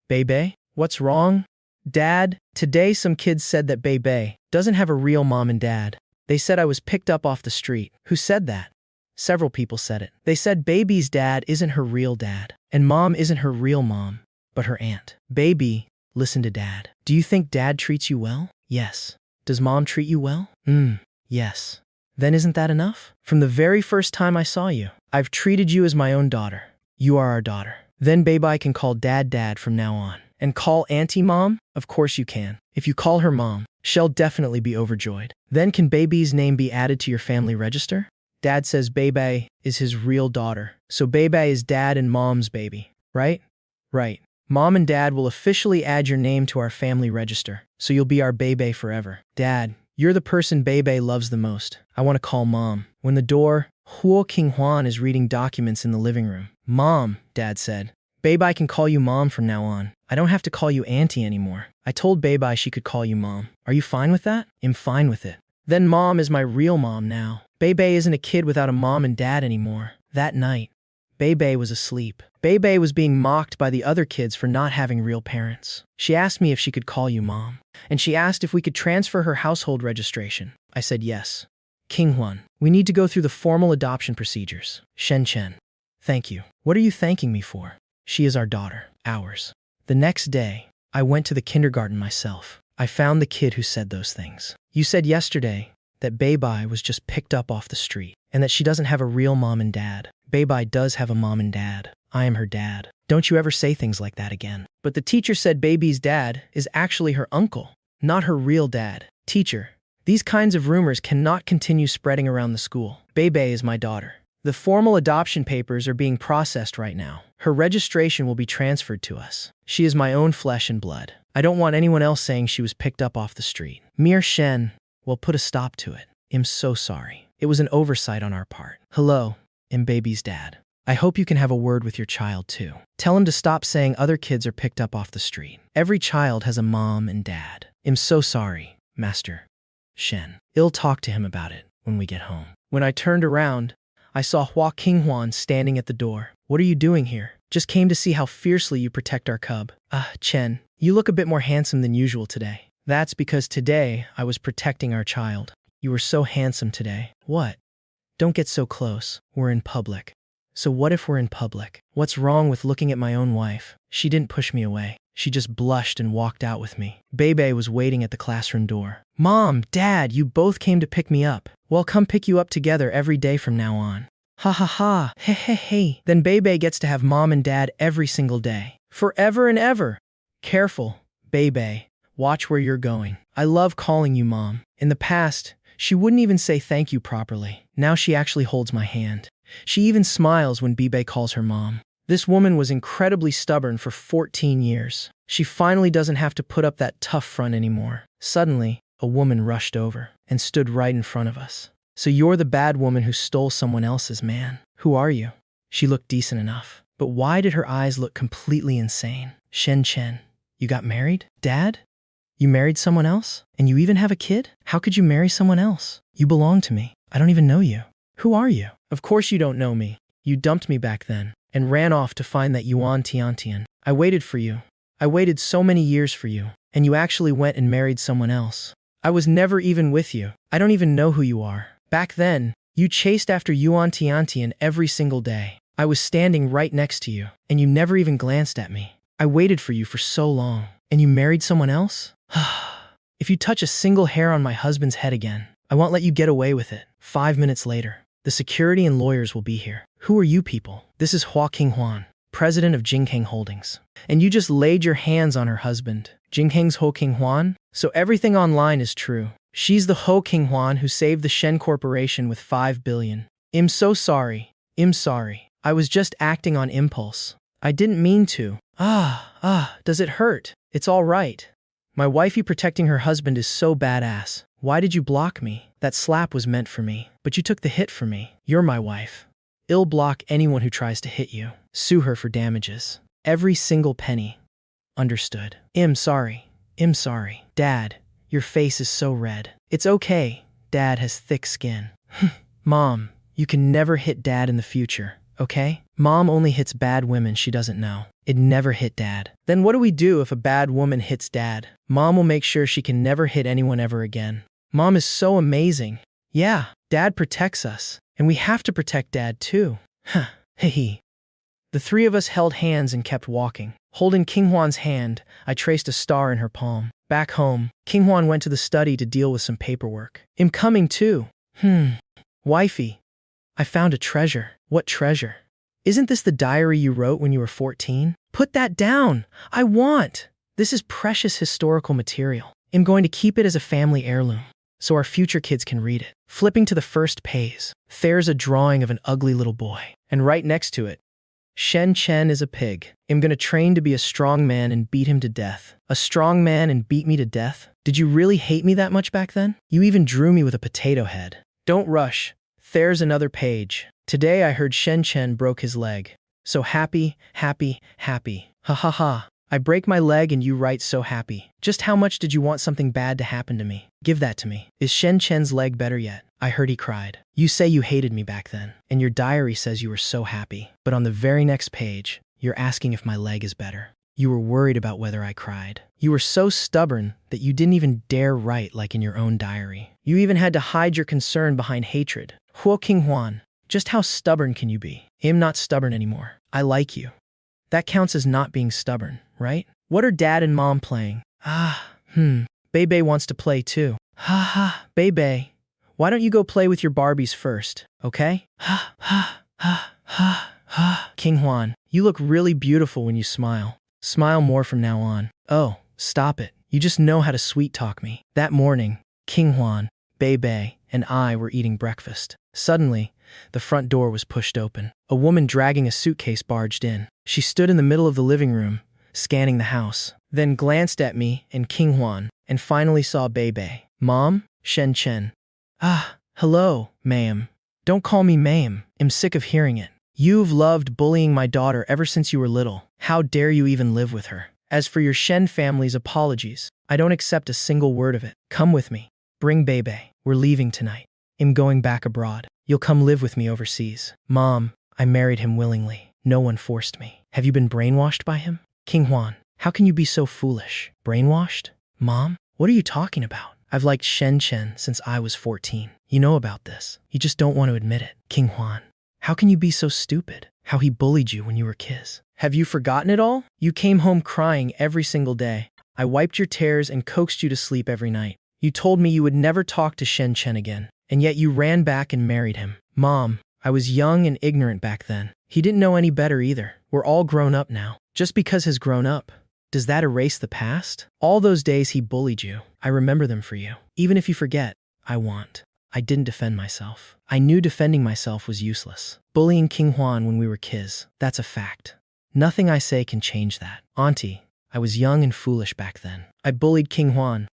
Bebe, what's wrong? Dad, today some kids said that Bebe doesn't have a real mom and dad. They said I was picked up off the street. Who said that? Several people said it. They said Baby's dad isn't her real dad, and mom isn't her real mom, but her aunt. Baby, listen to dad. Do you think dad treats you well? Yes. Does mom treat you well? Yes. Then isn't that enough? From the very first time I saw you, I've treated you as my own daughter. You are our daughter. Then Baby can call dad dad from now on. And call auntie mom? Of course you can. If you call her mom, she'll definitely be overjoyed. Then can Baby's name be added to your family register? Dad says Baby is his real daughter. So Baby is dad and mom's baby, right? Right. Mom and dad will officially add your name to our family register, so you'll be our Baby forever. Dad, you're the person Baby loves the most. I want to call mom. When the door, Huo Qinghuan is reading documents in the living room. Mom, dad said. Baby can call you mom from now on. I don't have to call you auntie anymore. I told Baby she could call you mom. Are you fine with that? I'm fine with it. Then mom is my real mom now. Baby isn't a kid without a mom and dad anymore. That night, Baby was asleep. Baby was being mocked by the other kids for not having real parents. She asked me if she could call you mom, and she asked if we could transfer her household registration. I said yes. Qinghuan, we need to go through the formal adoption procedures. Shen Chen, thank you. What are you thanking me for? She is our daughter. Ours. The next day, I went to the kindergarten myself. I found the kid who said those things. You said yesterday that Baby was just picked up off the street and that she doesn't have a real mom and dad. Baby does have a mom and dad. I am her dad. Don't you ever say things like that again. But the teacher said Baby's dad is actually her uncle, not her real dad. Teacher, these kinds of rumors cannot continue spreading around the school. Baby is my daughter. The formal adoption papers are being processed right now. Her registration will be transferred to us. She is my own flesh and blood. I don't want anyone else saying she was picked up off the street. Mere Shen will put a stop to it. I'm so sorry. It was an oversight on our part. Hello, I'm Baby's dad. I hope you can have a word with your child too. Tell him to stop saying other kids are picked up off the street. Every child has a mom and dad. I'm so sorry, Master Shen. I'll talk to him about it when we get home. When I turned around, I saw Hua Qinghuan standing at the door. What are you doing here? Just came to see how fiercely you protect our cub. Chen, you look a bit more handsome than usual today. That's because today I was protecting our child. You were so handsome today. What? Don't get so close. We're in public. So what if we're in public? What's wrong with looking at my own wife? She didn't push me away. She just blushed and walked out with me. Baby was waiting at the classroom door. Mom, Dad, you both came to pick me up. Well, come pick you up together every day from now on. Ha ha ha, he he he. Then Baby gets to have mom and dad every single day. Forever and ever. Careful, Baby. Watch where you're going. I love calling you mom. In the past, she wouldn't even say thank you properly. Now she actually holds my hand. She even smiles when Baby calls her mom. This woman was incredibly stubborn for 14 years. She finally doesn't have to put up that tough front anymore. Suddenly, a woman rushed over and stood right in front of us. So you're the bad woman who stole someone else's man. Who are you? She looked decent enough. But why did her eyes look completely insane? Shen Chen, you got married? Dad? You married someone else? And you even have a kid? How could you marry someone else? You belong to me. I don't even know you. Who are you? Of course you don't know me. You dumped me back then and ran off to find that Yuan Tiantian. I waited for you. I waited so many years for you, and you actually went and married someone else. I was never even with you. I don't even know who you are. Back then, you chased after Yuan Tiantian every single day. I was standing right next to you, and you never even glanced at me. I waited for you for so long, and you married someone else? If you touch a single hair on my husband's head again, I won't let you get away with it. 5 minutes later, the security and lawyers will be here. Who are you people? This is Hua Qinghuan, president of Jingkang Holdings. And you just laid your hands on her husband. Jingkang's Ho Qinghuan? So everything online is true. She's the Ho King Hwan who saved the Shen Corporation with 5 billion. I'm so sorry. I'm sorry. I was just acting on impulse. I didn't mean to. Does it hurt? It's all right. My wifey protecting her husband is so badass. Why did you block me? That slap was meant for me, but you took the hit for me. You're my wife. I'll block anyone who tries to hit you. Sue her for damages. Every single penny. Understood. I'm sorry. I'm sorry. Dad, your face is so red. It's okay. Dad has thick skin. Mom, you can never hit Dad in the future, okay? Mom only hits bad women she doesn't know. It never hit Dad. Then what do we do if a bad woman hits Dad? Mom will make sure she can never hit anyone ever again. Mom is so amazing. Yeah, Dad protects us, and we have to protect Dad too. Hehe. The three of us held hands and kept walking. Holding King Hwan's hand, I traced a star in her palm. Back home, King Hwan went to the study to deal with some paperwork. I'm coming too. Wifey, I found a treasure. What treasure? Isn't this the diary you wrote when you were 14? Put that down. I want. This is precious historical material. I'm going to keep it as a family heirloom, so our future kids can read it. Flipping to the first page, there's a drawing of an ugly little boy. And right next to it, Shen Chen is a pig. I'm gonna train to be a strong man and beat him to death. A strong man and beat me to death? Did you really hate me that much back then? You even drew me with a potato head. Don't rush. There's another page. Today I heard Shen Chen broke his leg. So happy, happy, happy. Ha ha ha. I break my leg and you write so happy. Just how much did you want something bad to happen to me? Give that to me. Is Shen Chen's leg better yet? I heard he cried. You say you hated me back then, and your diary says you were so happy. But on the very next page, you're asking if my leg is better. You were worried about whether I cried. You were so stubborn that you didn't even dare write like in your own diary. You even had to hide your concern behind hatred. Huo King Hwan, just how stubborn can you be? I'm not stubborn anymore. I like you. That counts as not being stubborn, right? What are Dad and Mom playing? Bebe wants to play too. Bebe, why don't you go play with your Barbies first, okay? King Hwan, you look really beautiful when you smile. Smile more from now on. Oh, stop it. You just know how to sweet-talk me. That morning, King Hwan, Bebe, and I were eating breakfast. Suddenly, the front door was pushed open. A woman dragging a suitcase barged in. She stood in the middle of the living room, scanning the house, then glanced at me and King Hwan, and finally saw Bebe. Mom? Shen Chen. Hello, ma'am. Don't call me ma'am. I'm sick of hearing it. You've loved bullying my daughter ever since you were little. How dare you even live with her? As for your Shen family's apologies, I don't accept a single word of it. Come with me. Bring Bebe. We're leaving tonight. I'm going back abroad. You'll come live with me overseas. Mom, I married him willingly. No one forced me. Have you been brainwashed by him? King Hwan, how can you be so foolish? Brainwashed? Mom, what are you talking about? I've liked Shen Chen since I was 14. You know about this. You just don't want to admit it. King Hwan, how can you be so stupid? How he bullied you when you were kids. Have you forgotten it all? You came home crying every single day. I wiped your tears and coaxed you to sleep every night. You told me you would never talk to Shen Chen again, and yet you ran back and married him. Mom, I was young and ignorant back then. He didn't know any better either. We're all grown up now. Just because he's grown up, does that erase the past? All those days he bullied you, I remember them for you. Even if you forget, I didn't defend myself. I knew defending myself was useless. Bullying King Hwan when we were kids, that's a fact. Nothing I say can change that. Auntie, I was young and foolish back then. I bullied King Hwan.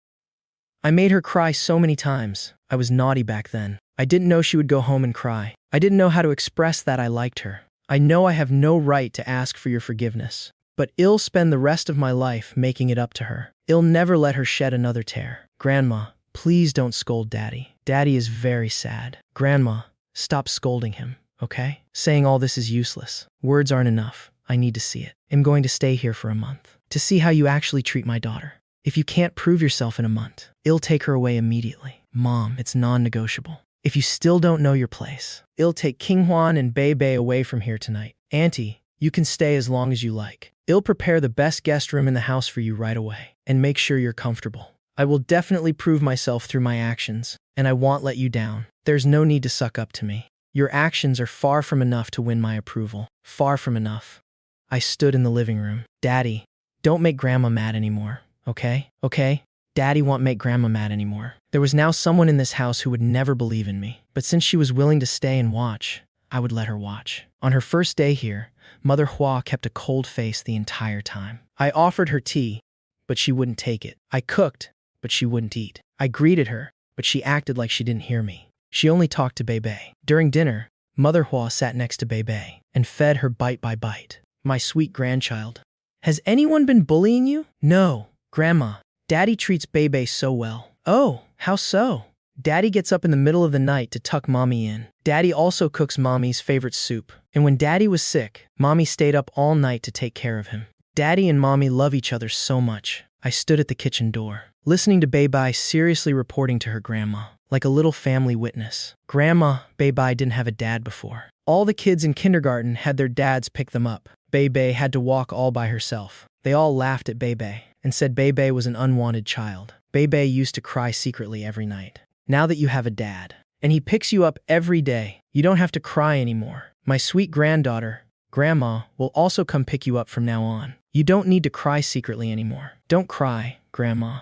I made her cry so many times. I was naughty back then. I didn't know she would go home and cry. I didn't know how to express that I liked her. I know I have no right to ask for your forgiveness, but I'll spend the rest of my life making it up to her. I'll never let her shed another tear. Grandma, please don't scold Daddy. Daddy is very sad. Grandma, stop scolding him, okay? Saying all this is useless. Words aren't enough. I need to see it. I'm going to stay here for a month to see how you actually treat my daughter. If you can't prove yourself in a month, I'll take her away immediately. Mom, it's non-negotiable. If you still don't know your place, I'll take King Hwan and Bebe away from here tonight. Auntie, you can stay as long as you like. I'll prepare the best guest room in the house for you right away and make sure you're comfortable. I will definitely prove myself through my actions, and I won't let you down. There's no need to suck up to me. Your actions are far from enough to win my approval. Far from enough. I stood in the living room. Daddy, don't make Grandma mad anymore, okay? Okay? Daddy won't make Grandma mad anymore. There was now someone in this house who would never believe in me. But since she was willing to stay and watch, I would let her watch. On her first day here, Mother Hua kept a cold face the entire time. I offered her tea, but she wouldn't take it. I cooked, but she wouldn't eat. I greeted her, but she acted like she didn't hear me. She only talked to Bebe. During dinner, Mother Hua sat next to Bebe and fed her bite by bite. My sweet grandchild. Has anyone been bullying you? No, Grandma. Daddy treats Bebe so well. Oh, how so? Daddy gets up in the middle of the night to tuck Mommy in. Daddy also cooks Mommy's favorite soup. And when Daddy was sick, Mommy stayed up all night to take care of him. Daddy and Mommy love each other so much. I stood at the kitchen door, listening to Bebe seriously reporting to her grandma, like a little family witness. Grandma, Bebe didn't have a dad before. All the kids in kindergarten had their dads pick them up. Bebe had to walk all by herself. They all laughed at Bebe and said Bebe was an unwanted child. Bebe used to cry secretly every night. Now that you have a dad, and he picks you up every day, you don't have to cry anymore. My sweet granddaughter, Grandma, will also come pick you up from now on. You don't need to cry secretly anymore. Don't cry, Grandma.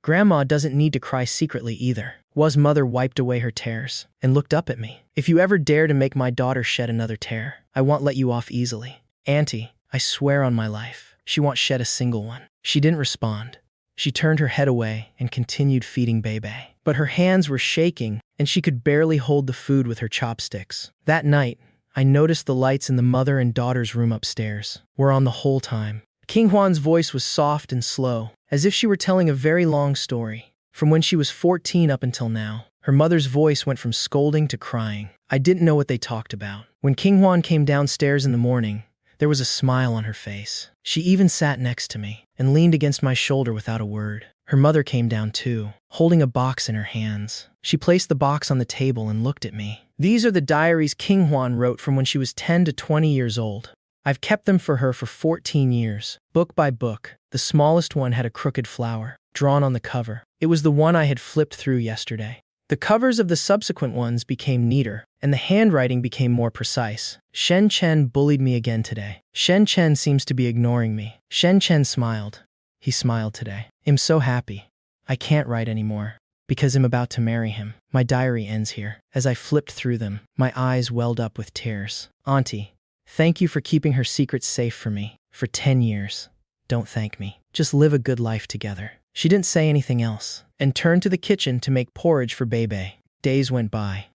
Grandma doesn't need to cry secretly either. Wa's mother wiped away her tears and looked up at me. If you ever dare to make my daughter shed another tear, I won't let you off easily. Auntie, I swear on my life, she won't shed a single one. She didn't respond. She turned her head away and continued feeding Bebe. But her hands were shaking, and she could barely hold the food with her chopsticks. That night, I noticed the lights in the mother and daughter's room upstairs were on the whole time. King Huan's voice was soft and slow, as if she were telling a very long story. From when she was 14 up until now, her mother's voice went from scolding to crying. I didn't know what they talked about. When King Huan came downstairs in the morning, there was a smile on her face. She even sat next to me and leaned against my shoulder without a word. Her mother came down too, holding a box in her hands. She placed the box on the table and looked at me. These are the diaries King Huan wrote from when she was 10 to 20 years old. I've kept them for her for 14 years, book by book. The smallest one had a crooked flower drawn on the cover. It was the one I had flipped through yesterday. The covers of the subsequent ones became neater, and the handwriting became more precise. Shen Chen bullied me again today. Shen Chen seems to be ignoring me. Shen Chen smiled. He smiled today. I'm so happy. I can't write anymore, because I'm about to marry him. My diary ends here. As I flipped through them, my eyes welled up with tears. Auntie, thank you for keeping her secrets safe for me. For 10 years. Don't thank me. Just live a good life together. She didn't say anything else, and turned to the kitchen to make porridge for Bebe. Days went by.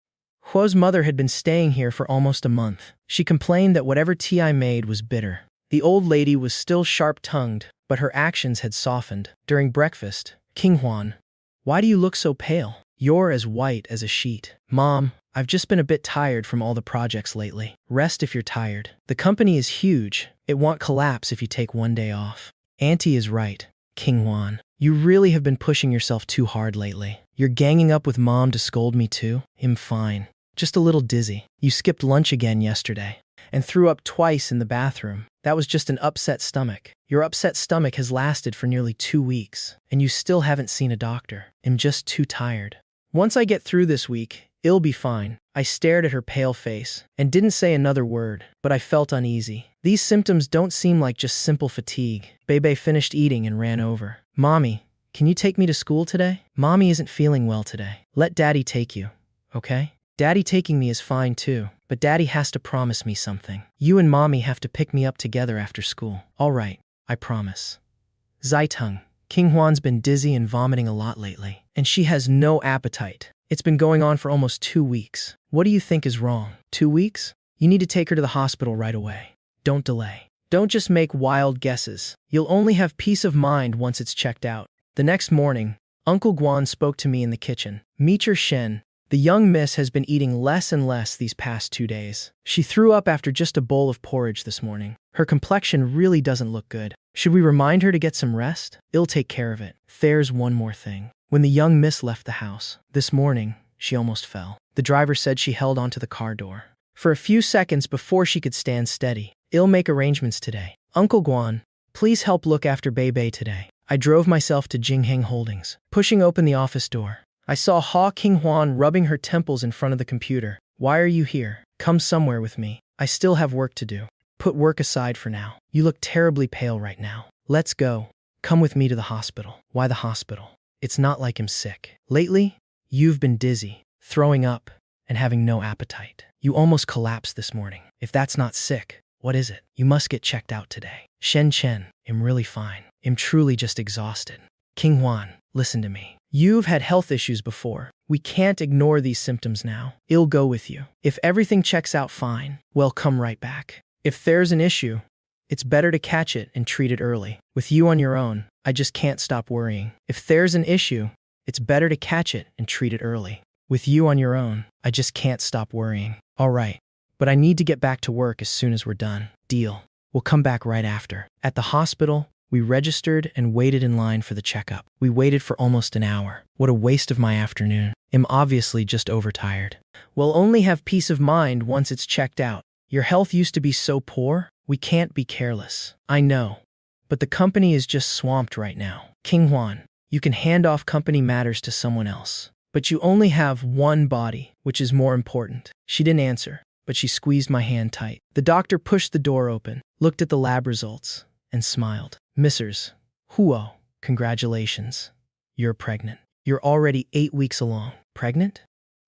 Huo's mother had been staying here for almost a month. She complained that whatever tea I made was bitter. The old lady was still sharp-tongued, but her actions had softened. During breakfast, King Huan, why do you look so pale? You're as white as a sheet. Mom, I've just been a bit tired from all the projects lately. Rest if you're tired. The company is huge. It won't collapse if you take one day off. Auntie is right, King Huan. You really have been pushing yourself too hard lately. You're ganging up with Mom to scold me too? I'm fine. Just a little dizzy. You skipped lunch again yesterday and threw up twice in the bathroom. That was just an upset stomach. Your upset stomach has lasted for nearly 2 weeks, and you still haven't seen a doctor. I'm just too tired. Once I get through this week, it'll be fine. I stared at her pale face and didn't say another word, but I felt uneasy. These symptoms don't seem like just simple fatigue. Bebe finished eating and ran over. Mommy, can you take me to school today? Mommy isn't feeling well today. Let Daddy take you, okay? Daddy taking me is fine too, but Daddy has to promise me something. You and Mommy have to pick me up together after school. All right, I promise. Zaitung, King Huan's been dizzy and vomiting a lot lately, and she has no appetite. It's been going on for almost 2 weeks. What do you think is wrong? 2 weeks? You need to take her to the hospital right away. Don't delay. Don't just make wild guesses. You'll only have peace of mind once it's checked out. The next morning, Uncle Guan spoke to me in the kitchen. Meecher Shen, the young miss has been eating less and less these past 2 days. She threw up after just a bowl of porridge this morning. Her complexion really doesn't look good. Should we remind her to get some rest? It'll take care of it. There's one more thing. When the young miss left the house this morning, she almost fell. The driver said she held onto the car door for a few seconds before she could stand steady. I'll make arrangements today. Uncle Guan, please help look after Bebe today. I drove myself to Jingheng Holdings. Pushing open the office door, I saw Ha King Huan rubbing her temples in front of the computer. Why are you here? Come somewhere with me. I still have work to do. Put work aside for now. You look terribly pale right now. Let's go. Come with me to the hospital. Why the hospital? It's not like him sick. Lately, you've been dizzy, throwing up, and having no appetite. You almost collapsed this morning. If that's not sick, what is it? You must get checked out today. Shen Chen, I'm really fine. I'm truly just exhausted. King Huan, listen to me. You've had health issues before. We can't ignore these symptoms now. It'll go with you. If everything checks out fine, well, come right back. If there's an issue, it's better to catch it and treat it early. With you on your own, I just can't stop worrying. If there's an issue, it's better to catch it and treat it early. With you on your own, I just can't stop worrying. All right, but I need to get back to work as soon as we're done. Deal. We'll come back right after. At the hospital, we registered and waited in line for the checkup. We waited for almost an hour. What a waste of my afternoon. I'm obviously just overtired. We'll only have peace of mind once it's checked out. Your health used to be so poor. We can't be careless. I know, but the company is just swamped right now. King Huan, you can hand off company matters to someone else, but you only have one body, which is more important. She didn't answer, but she squeezed my hand tight. The doctor pushed the door open, looked at the lab results, and smiled. Mrs. Huo, congratulations. You're pregnant. You're already 8 weeks along. Pregnant?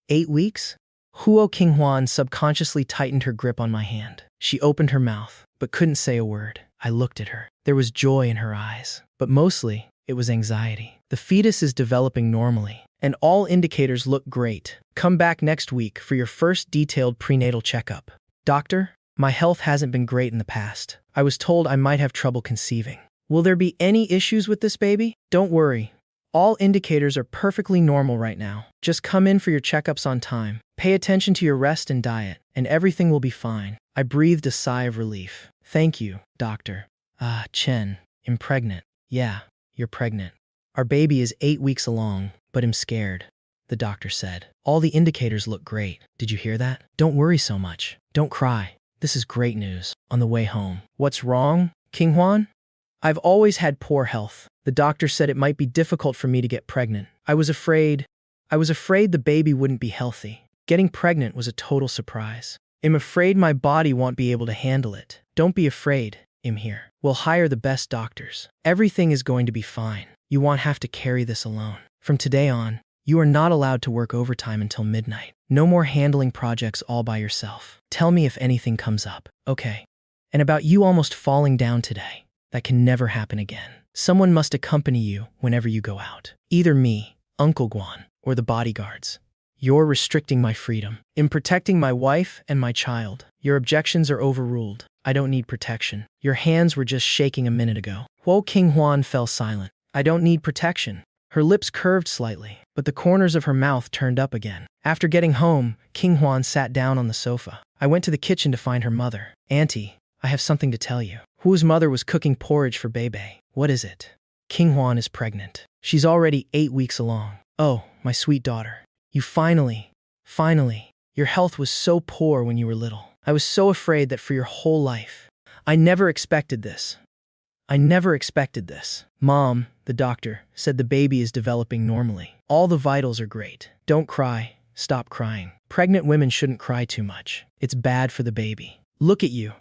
8 weeks? Huo King Huan subconsciously tightened her grip on my hand. She opened her mouth, but couldn't say a word. I looked at her. There was joy in her eyes, but mostly it was anxiety. The fetus is developing normally, and all indicators look great. Come back next week for your first detailed prenatal checkup. Doctor, my health hasn't been great in the past. I was told I might have trouble conceiving. Will there be any issues with this baby? Don't worry. All indicators are perfectly normal right now. Just come in for your checkups on time. Pay attention to your rest and diet, and everything will be fine. I breathed a sigh of relief. Thank you, doctor. Chen, I'm pregnant. Yeah, you're pregnant. Our baby is 8 weeks along, but I'm scared, the doctor said. All the indicators look great. Did you hear that? Don't worry so much. Don't cry. This is great news. On the way home. What's wrong, King Huan? I've always had poor health. The doctor said it might be difficult for me to get pregnant. I was afraid the baby wouldn't be healthy. Getting pregnant was a total surprise. I'm afraid my body won't be able to handle it. Don't be afraid. I'm here. We'll hire the best doctors. Everything is going to be fine. You won't have to carry this alone. From today on, you are not allowed to work overtime until midnight. No more handling projects all by yourself. Tell me if anything comes up. Okay. And about you almost falling down today. That can never happen again. Someone must accompany you whenever you go out. Either me, Uncle Guan, or the bodyguards. You're restricting my freedom. In protecting my wife and my child. Your objections are overruled. I don't need protection. Your hands were just shaking a minute ago. Huo King Huan fell silent. I don't need protection. Her lips curved slightly, but the corners of her mouth turned up again. After getting home, King Huan sat down on the sofa. I went to the kitchen to find her mother. Auntie, I have something to tell you. Huo's mother was cooking porridge for Bebe. What is it? King Huan is pregnant. She's already 8 weeks along. Oh, my sweet daughter. You finally. Your health was so poor when you were little. I was so afraid that for your whole life. I never expected this. Mom, the doctor, said the baby is developing normally. All the vitals are great. Don't cry. Stop crying. Pregnant women shouldn't cry too much. It's bad for the baby. Look at you.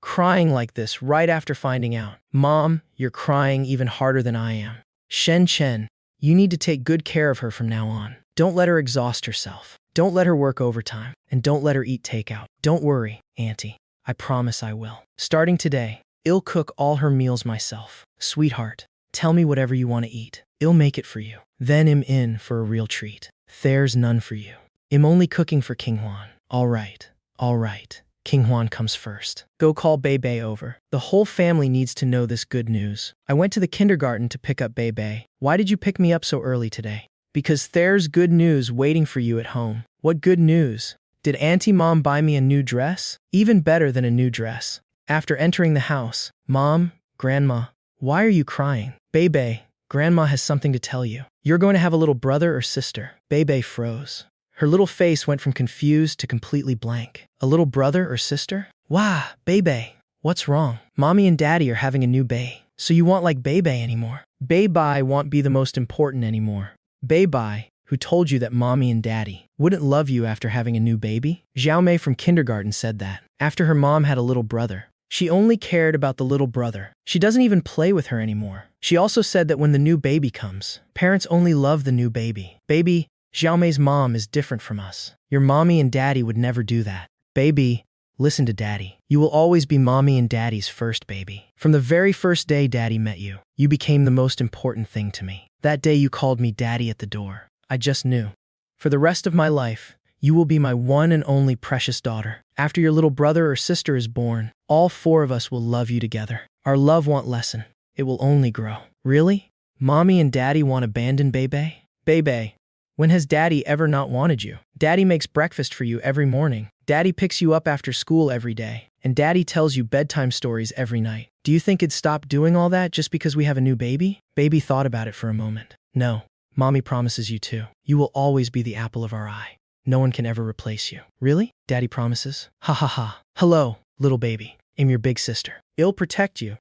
Crying like this right after finding out. Mom, you're crying even harder than I am. Shen Chen, you need to take good care of her from now on. Don't let her exhaust herself. Don't let her work overtime. And don't let her eat takeout. Don't worry, Auntie. I promise I will. Starting today, I'll cook all her meals myself. Sweetheart, tell me whatever you want to eat. I'll make it for you. Then I'm in for a real treat. There's none for you. I'm only cooking for King Huan. All right. King Huan comes first. Go call Bebe over. The whole family needs to know this good news. I went to the kindergarten to pick up Bebe. Why did you pick me up so early today? Because there's good news waiting for you at home. What good news? Did Auntie Mom buy me a new dress? Even better than a new dress. After entering the house, Mom, Grandma, why are you crying? Bebe, Grandma has something to tell you. You're going to have a little brother or sister. Bebe froze. Her little face went from confused to completely blank. A little brother or sister? Wah, Bebe, what's wrong? Mommy and Daddy are having a new bae. So you won't like Bebe anymore. Bebe won't be the most important anymore. Bebe, who told you that Mommy and Daddy wouldn't love you after having a new baby? Xiaomei from kindergarten said that. After her mom had a little brother, She only cared about the little brother. She doesn't even play with her anymore. She also said that when the new baby comes, parents only love the new baby. Baby, Xiaomei's mom is different from us. Your mommy and daddy would never do that. Baby, listen to daddy. You will always be mommy and daddy's first baby. From the very first day daddy met you, you became the most important thing to me. That day you called me daddy at the door. I just knew. For the rest of my life, you will be my one and only precious daughter. After your little brother or sister is born, all four of us will love you together. Our love won't lessen. It will only grow. Really? Mommy and daddy won't abandon Bebe? Bebe, when has daddy ever not wanted you? Daddy makes breakfast for you every morning. Daddy picks you up after school every day. And daddy tells you bedtime stories every night. Do you think it'd stop doing all that just because we have a new baby? Baby thought about it for a moment. No, mommy promises you too. You will always be the apple of our eye. No one can ever replace you. Really? Daddy promises? Ha ha ha. Hello, little baby. I'm your big sister. I'll protect you.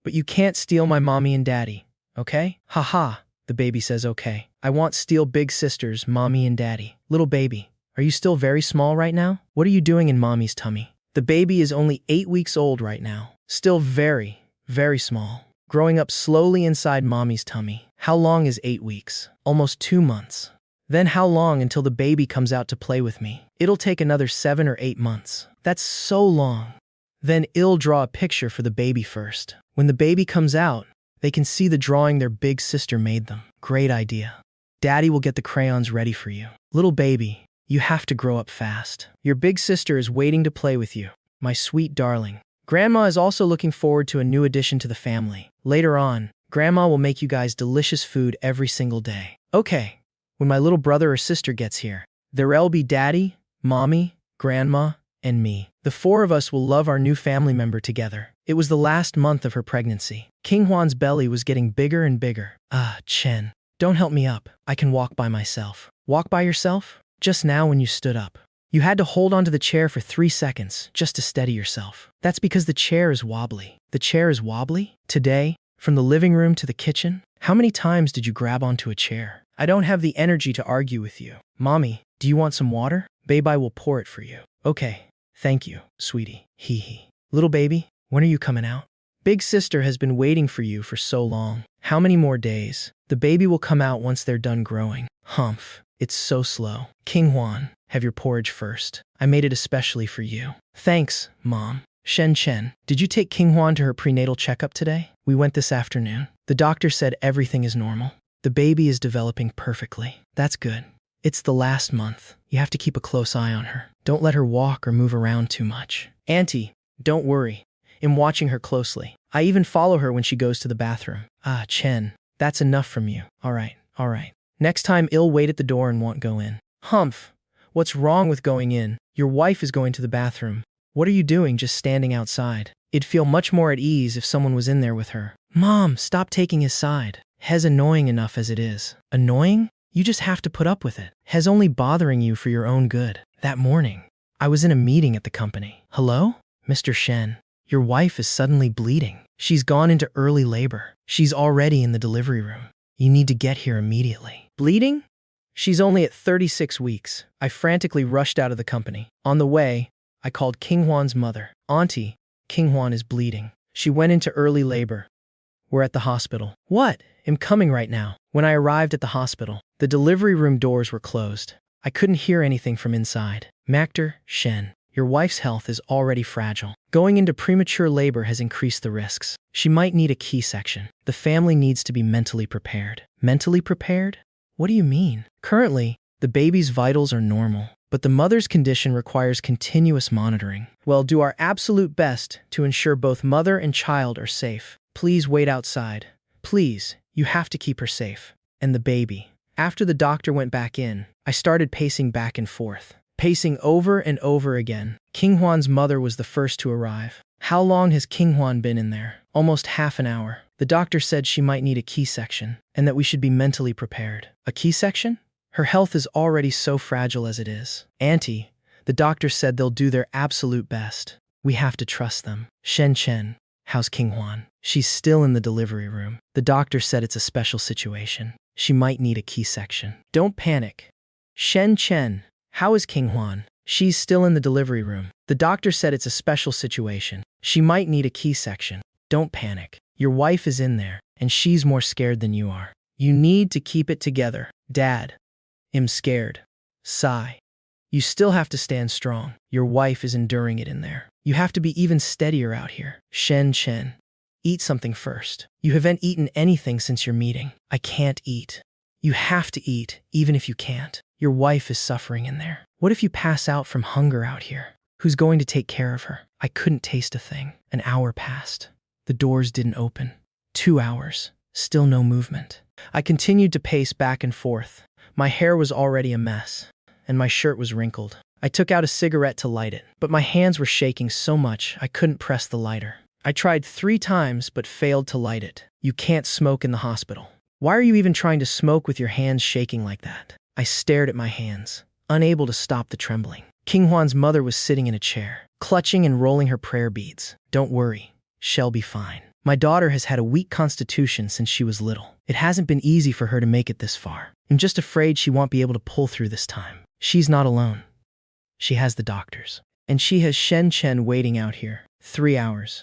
But you can't steal my mommy and daddy, okay? Ha ha. The baby says okay. I want steal big sisters, mommy and daddy. Little baby, are you still very small right now? What are you doing in mommy's tummy? The baby is only 8 weeks old right now. Still very, very small. Growing up slowly inside mommy's tummy. How long is 8 weeks? Almost 2 months. Then how long until the baby comes out to play with me? It'll take another 7 or 8 months. That's so long. Then I'll draw a picture for the baby first. When the baby comes out, they can see the drawing their big sister made them. Great idea. Daddy will get the crayons ready for you. Little baby, you have to grow up fast. Your big sister is waiting to play with you, my sweet darling. Grandma is also looking forward to a new addition to the family. Later on, Grandma will make you guys delicious food every single day. Okay. When my little brother or sister gets here, there'll be daddy, mommy, grandma, and me. The four of us will love our new family member together. It was the last month of her pregnancy. King Huan's belly was getting bigger and bigger. Chen, don't help me up. I can walk by myself. Walk by yourself? Just now when you stood up. You had to hold onto the chair for 3 seconds just to steady yourself. That's because the chair is wobbly. The chair is wobbly? Today, from the living room to the kitchen, how many times did you grab onto a chair? I don't have the energy to argue with you. Mommy, do you want some water? Baby will pour it for you. Okay, thank you, sweetie. Hee hee. Little baby, when are you coming out? Big sister has been waiting for you for so long. How many more days? The baby will come out once they're done growing. Humph, it's so slow. King Huan, have your porridge first. I made it especially for you. Thanks, Mom. Shen Chen, did you take King Huan to her prenatal checkup today? We went this afternoon. The doctor said everything is normal. The baby is developing perfectly. That's good. It's the last month. You have to keep a close eye on her. Don't let her walk or move around too much. Auntie, don't worry. I'm watching her closely. I even follow her when she goes to the bathroom. Chen, that's enough from you. All right. Next time I'll wait at the door and won't go in. Humph, what's wrong with going in? Your wife is going to the bathroom. What are you doing just standing outside? It'd feel much more at ease if someone was in there with her. Mom, stop taking his side. Hez annoying enough as it is. Annoying? You just have to put up with it. Hez only bothering you for your own good. That morning, I was in a meeting at the company. Hello? Mr. Shen, your wife is suddenly bleeding. She's gone into early labor. She's already in the delivery room. You need to get here immediately. Bleeding? She's only at 36 weeks. I frantically rushed out of the company. On the way, I called King Huan's mother. Auntie, King Huan is bleeding. She went into early labor. We're at the hospital. What? I'm coming right now. When I arrived at the hospital, the delivery room doors were closed. I couldn't hear anything from inside. Mactor, Shen, your wife's health is already fragile. Going into premature labor has increased the risks. She might need a key section. The family needs to be mentally prepared. Mentally prepared? What do you mean? Currently, the baby's vitals are normal, but the mother's condition requires continuous monitoring. We'll do our absolute best to ensure both mother and child are safe. Please wait outside. Please, you have to keep her safe. And the baby. After the doctor went back in, I started pacing back and forth. Pacing over and over again. King Huan's mother was the first to arrive. How long has King Huan been in there? Almost half an hour. The doctor said she might need a key section, and that we should be mentally prepared. A key section? Her health is already so fragile as it is. Auntie, the doctor said they'll do their absolute best. We have to trust them. Shen Chen, how's King Huan? She's still in the delivery room. The doctor said it's a special situation. She might need a key section. Don't panic. Shen Chen, how is King Huan? She's still in the delivery room. The doctor said it's a special situation. She might need a key section. Don't panic. Your wife is in there, and she's more scared than you are. You need to keep it together. Dad. I'm scared. Sigh. You still have to stand strong. Your wife is enduring it in there. You have to be even steadier out here. Shen Chen. Eat something first. You haven't eaten anything since your meeting. I can't eat. You have to eat, even if you can't. Your wife is suffering in there. What if you pass out from hunger out here? Who's going to take care of her? I couldn't taste a thing. An hour passed. The doors didn't open. 2 hours. Still no movement. I continued to pace back and forth. My hair was already a mess, and my shirt was wrinkled. I took out a cigarette to light it, but my hands were shaking so much I couldn't press the lighter. I tried 3 times but failed to light it. You can't smoke in the hospital. Why are you even trying to smoke with your hands shaking like that? I stared at my hands, unable to stop the trembling. King Huan's mother was sitting in a chair, clutching and rolling her prayer beads. Don't worry, she'll be fine. My daughter has had a weak constitution since she was little. It hasn't been easy for her to make it this far. I'm just afraid she won't be able to pull through this time. She's not alone. She has the doctors. And she has Shen Chen waiting out here. 3 hours.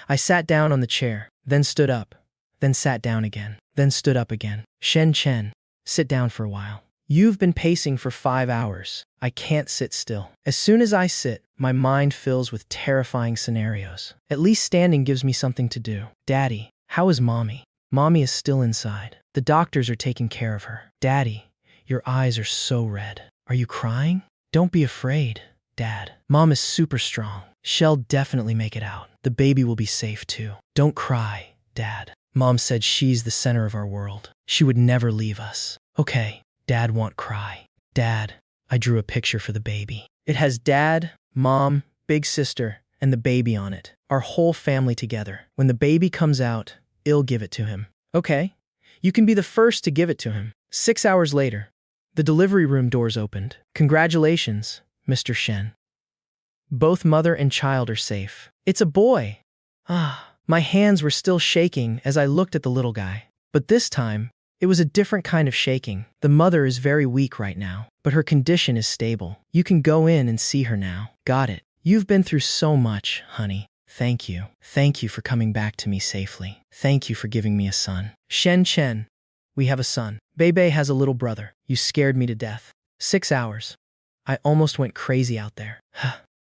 I sat down on the chair, then stood up, then sat down again, then stood up again. Shen Chen, sit down for a while. You've been pacing for 5 hours. I can't sit still. As soon as I sit, my mind fills with terrifying scenarios. At least standing gives me something to do. Daddy, how is Mommy? Mommy is still inside. The doctors are taking care of her. Daddy, your eyes are so red. Are you crying? Don't be afraid, Dad. Mom is super strong. She'll definitely make it out. The baby will be safe too. Don't cry, Dad. Mom said she's the center of our world. She would never leave us. Okay, Dad won't cry. Dad, I drew a picture for the baby. It has Dad, Mom, big sister, and the baby on it. Our whole family together. When the baby comes out, I'll give it to him. Okay, you can be the first to give it to him. 6 hours later, the delivery room doors opened. Congratulations, Mr. Shen. Both mother and child are safe. It's a boy. My hands were still shaking as I looked at the little guy. But this time, it was a different kind of shaking. The mother is very weak right now, but her condition is stable. You can go in and see her now. Got it. You've been through so much, honey. Thank you. Thank you for coming back to me safely. Thank you for giving me a son. Shen Chen, we have a son. Bebe has a little brother. You scared me to death. 6 hours. I almost went crazy out there.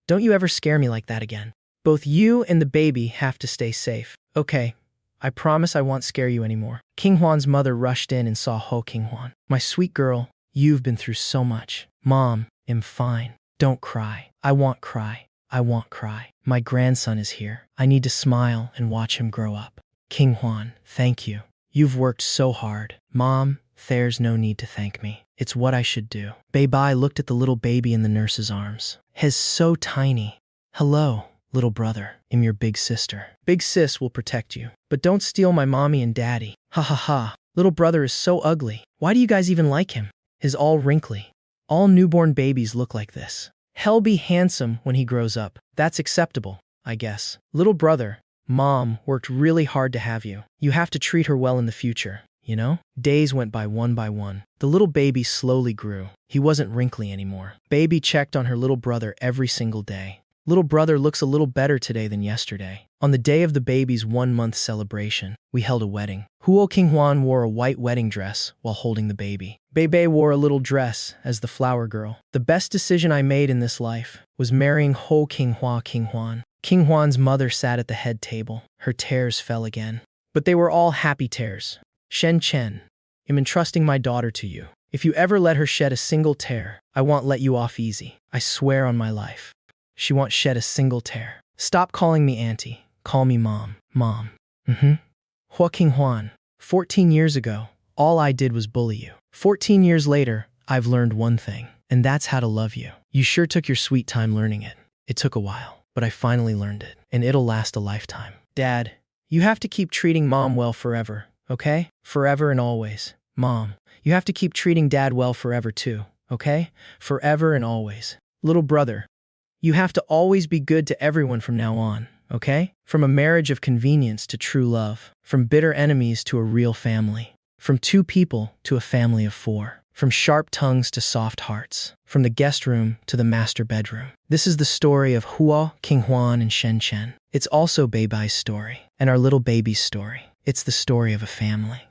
Don't you ever scare me like that again. Both you and the baby have to stay safe. Okay, I promise I won't scare you anymore. King Huan's mother rushed in and saw Ho King Huan. My sweet girl, you've been through so much. Mom, I'm fine. Don't cry. I won't cry. I won't cry. My grandson is here. I need to smile and watch him grow up. King Huan, thank you. You've worked so hard. Mom, there's no need to thank me. It's what I should do. Bei looked at the little baby in the nurse's arms. He's so tiny. Hello, little brother. I'm your big sister. Big sis will protect you. But don't steal my mommy and daddy. Ha ha ha. Little brother is so ugly. Why do you guys even like him? He's all wrinkly. All newborn babies look like this. He'll be handsome when he grows up. That's acceptable, I guess. Little brother, Mom worked really hard to have you. You have to treat her well in the future, you know? Days went by one. The little baby slowly grew. He wasn't wrinkly anymore. Baby checked on her little brother every single day. Little brother looks a little better today than yesterday. On the day of the baby's 1-month celebration, we held a wedding. Huo King Huan wore a white wedding dress while holding the baby. Bebe wore a little dress as the flower girl. The best decision I made in this life was marrying Ho King Hua King Huan. King Huan's mother sat at the head table. Her tears fell again. But they were all happy tears. Shen Chen, I'm entrusting my daughter to you. If you ever let her shed a single tear, I won't let you off easy. I swear on my life. She won't shed a single tear. Stop calling me auntie. Call me mom. Mom. Hua King Huan, 14 years ago, all I did was bully you. 14 years later, I've learned one thing, and that's how to love you. You sure took your sweet time learning it. It took a while, but I finally learned it, and it'll last a lifetime. Dad, you have to keep treating Mom well forever, okay? Forever and always. Mom, you have to keep treating Dad well forever too, okay? Forever and always. Little brother, you have to always be good to everyone from now on, okay? From a marriage of convenience to true love. From bitter enemies to a real family. From 2 people to a family of 4. From sharp tongues to soft hearts, from the guest room to the master bedroom. This is the story of Huo, King Huan, and Shen Chen. It's also Beibai's story, and our little baby's story. It's the story of a family.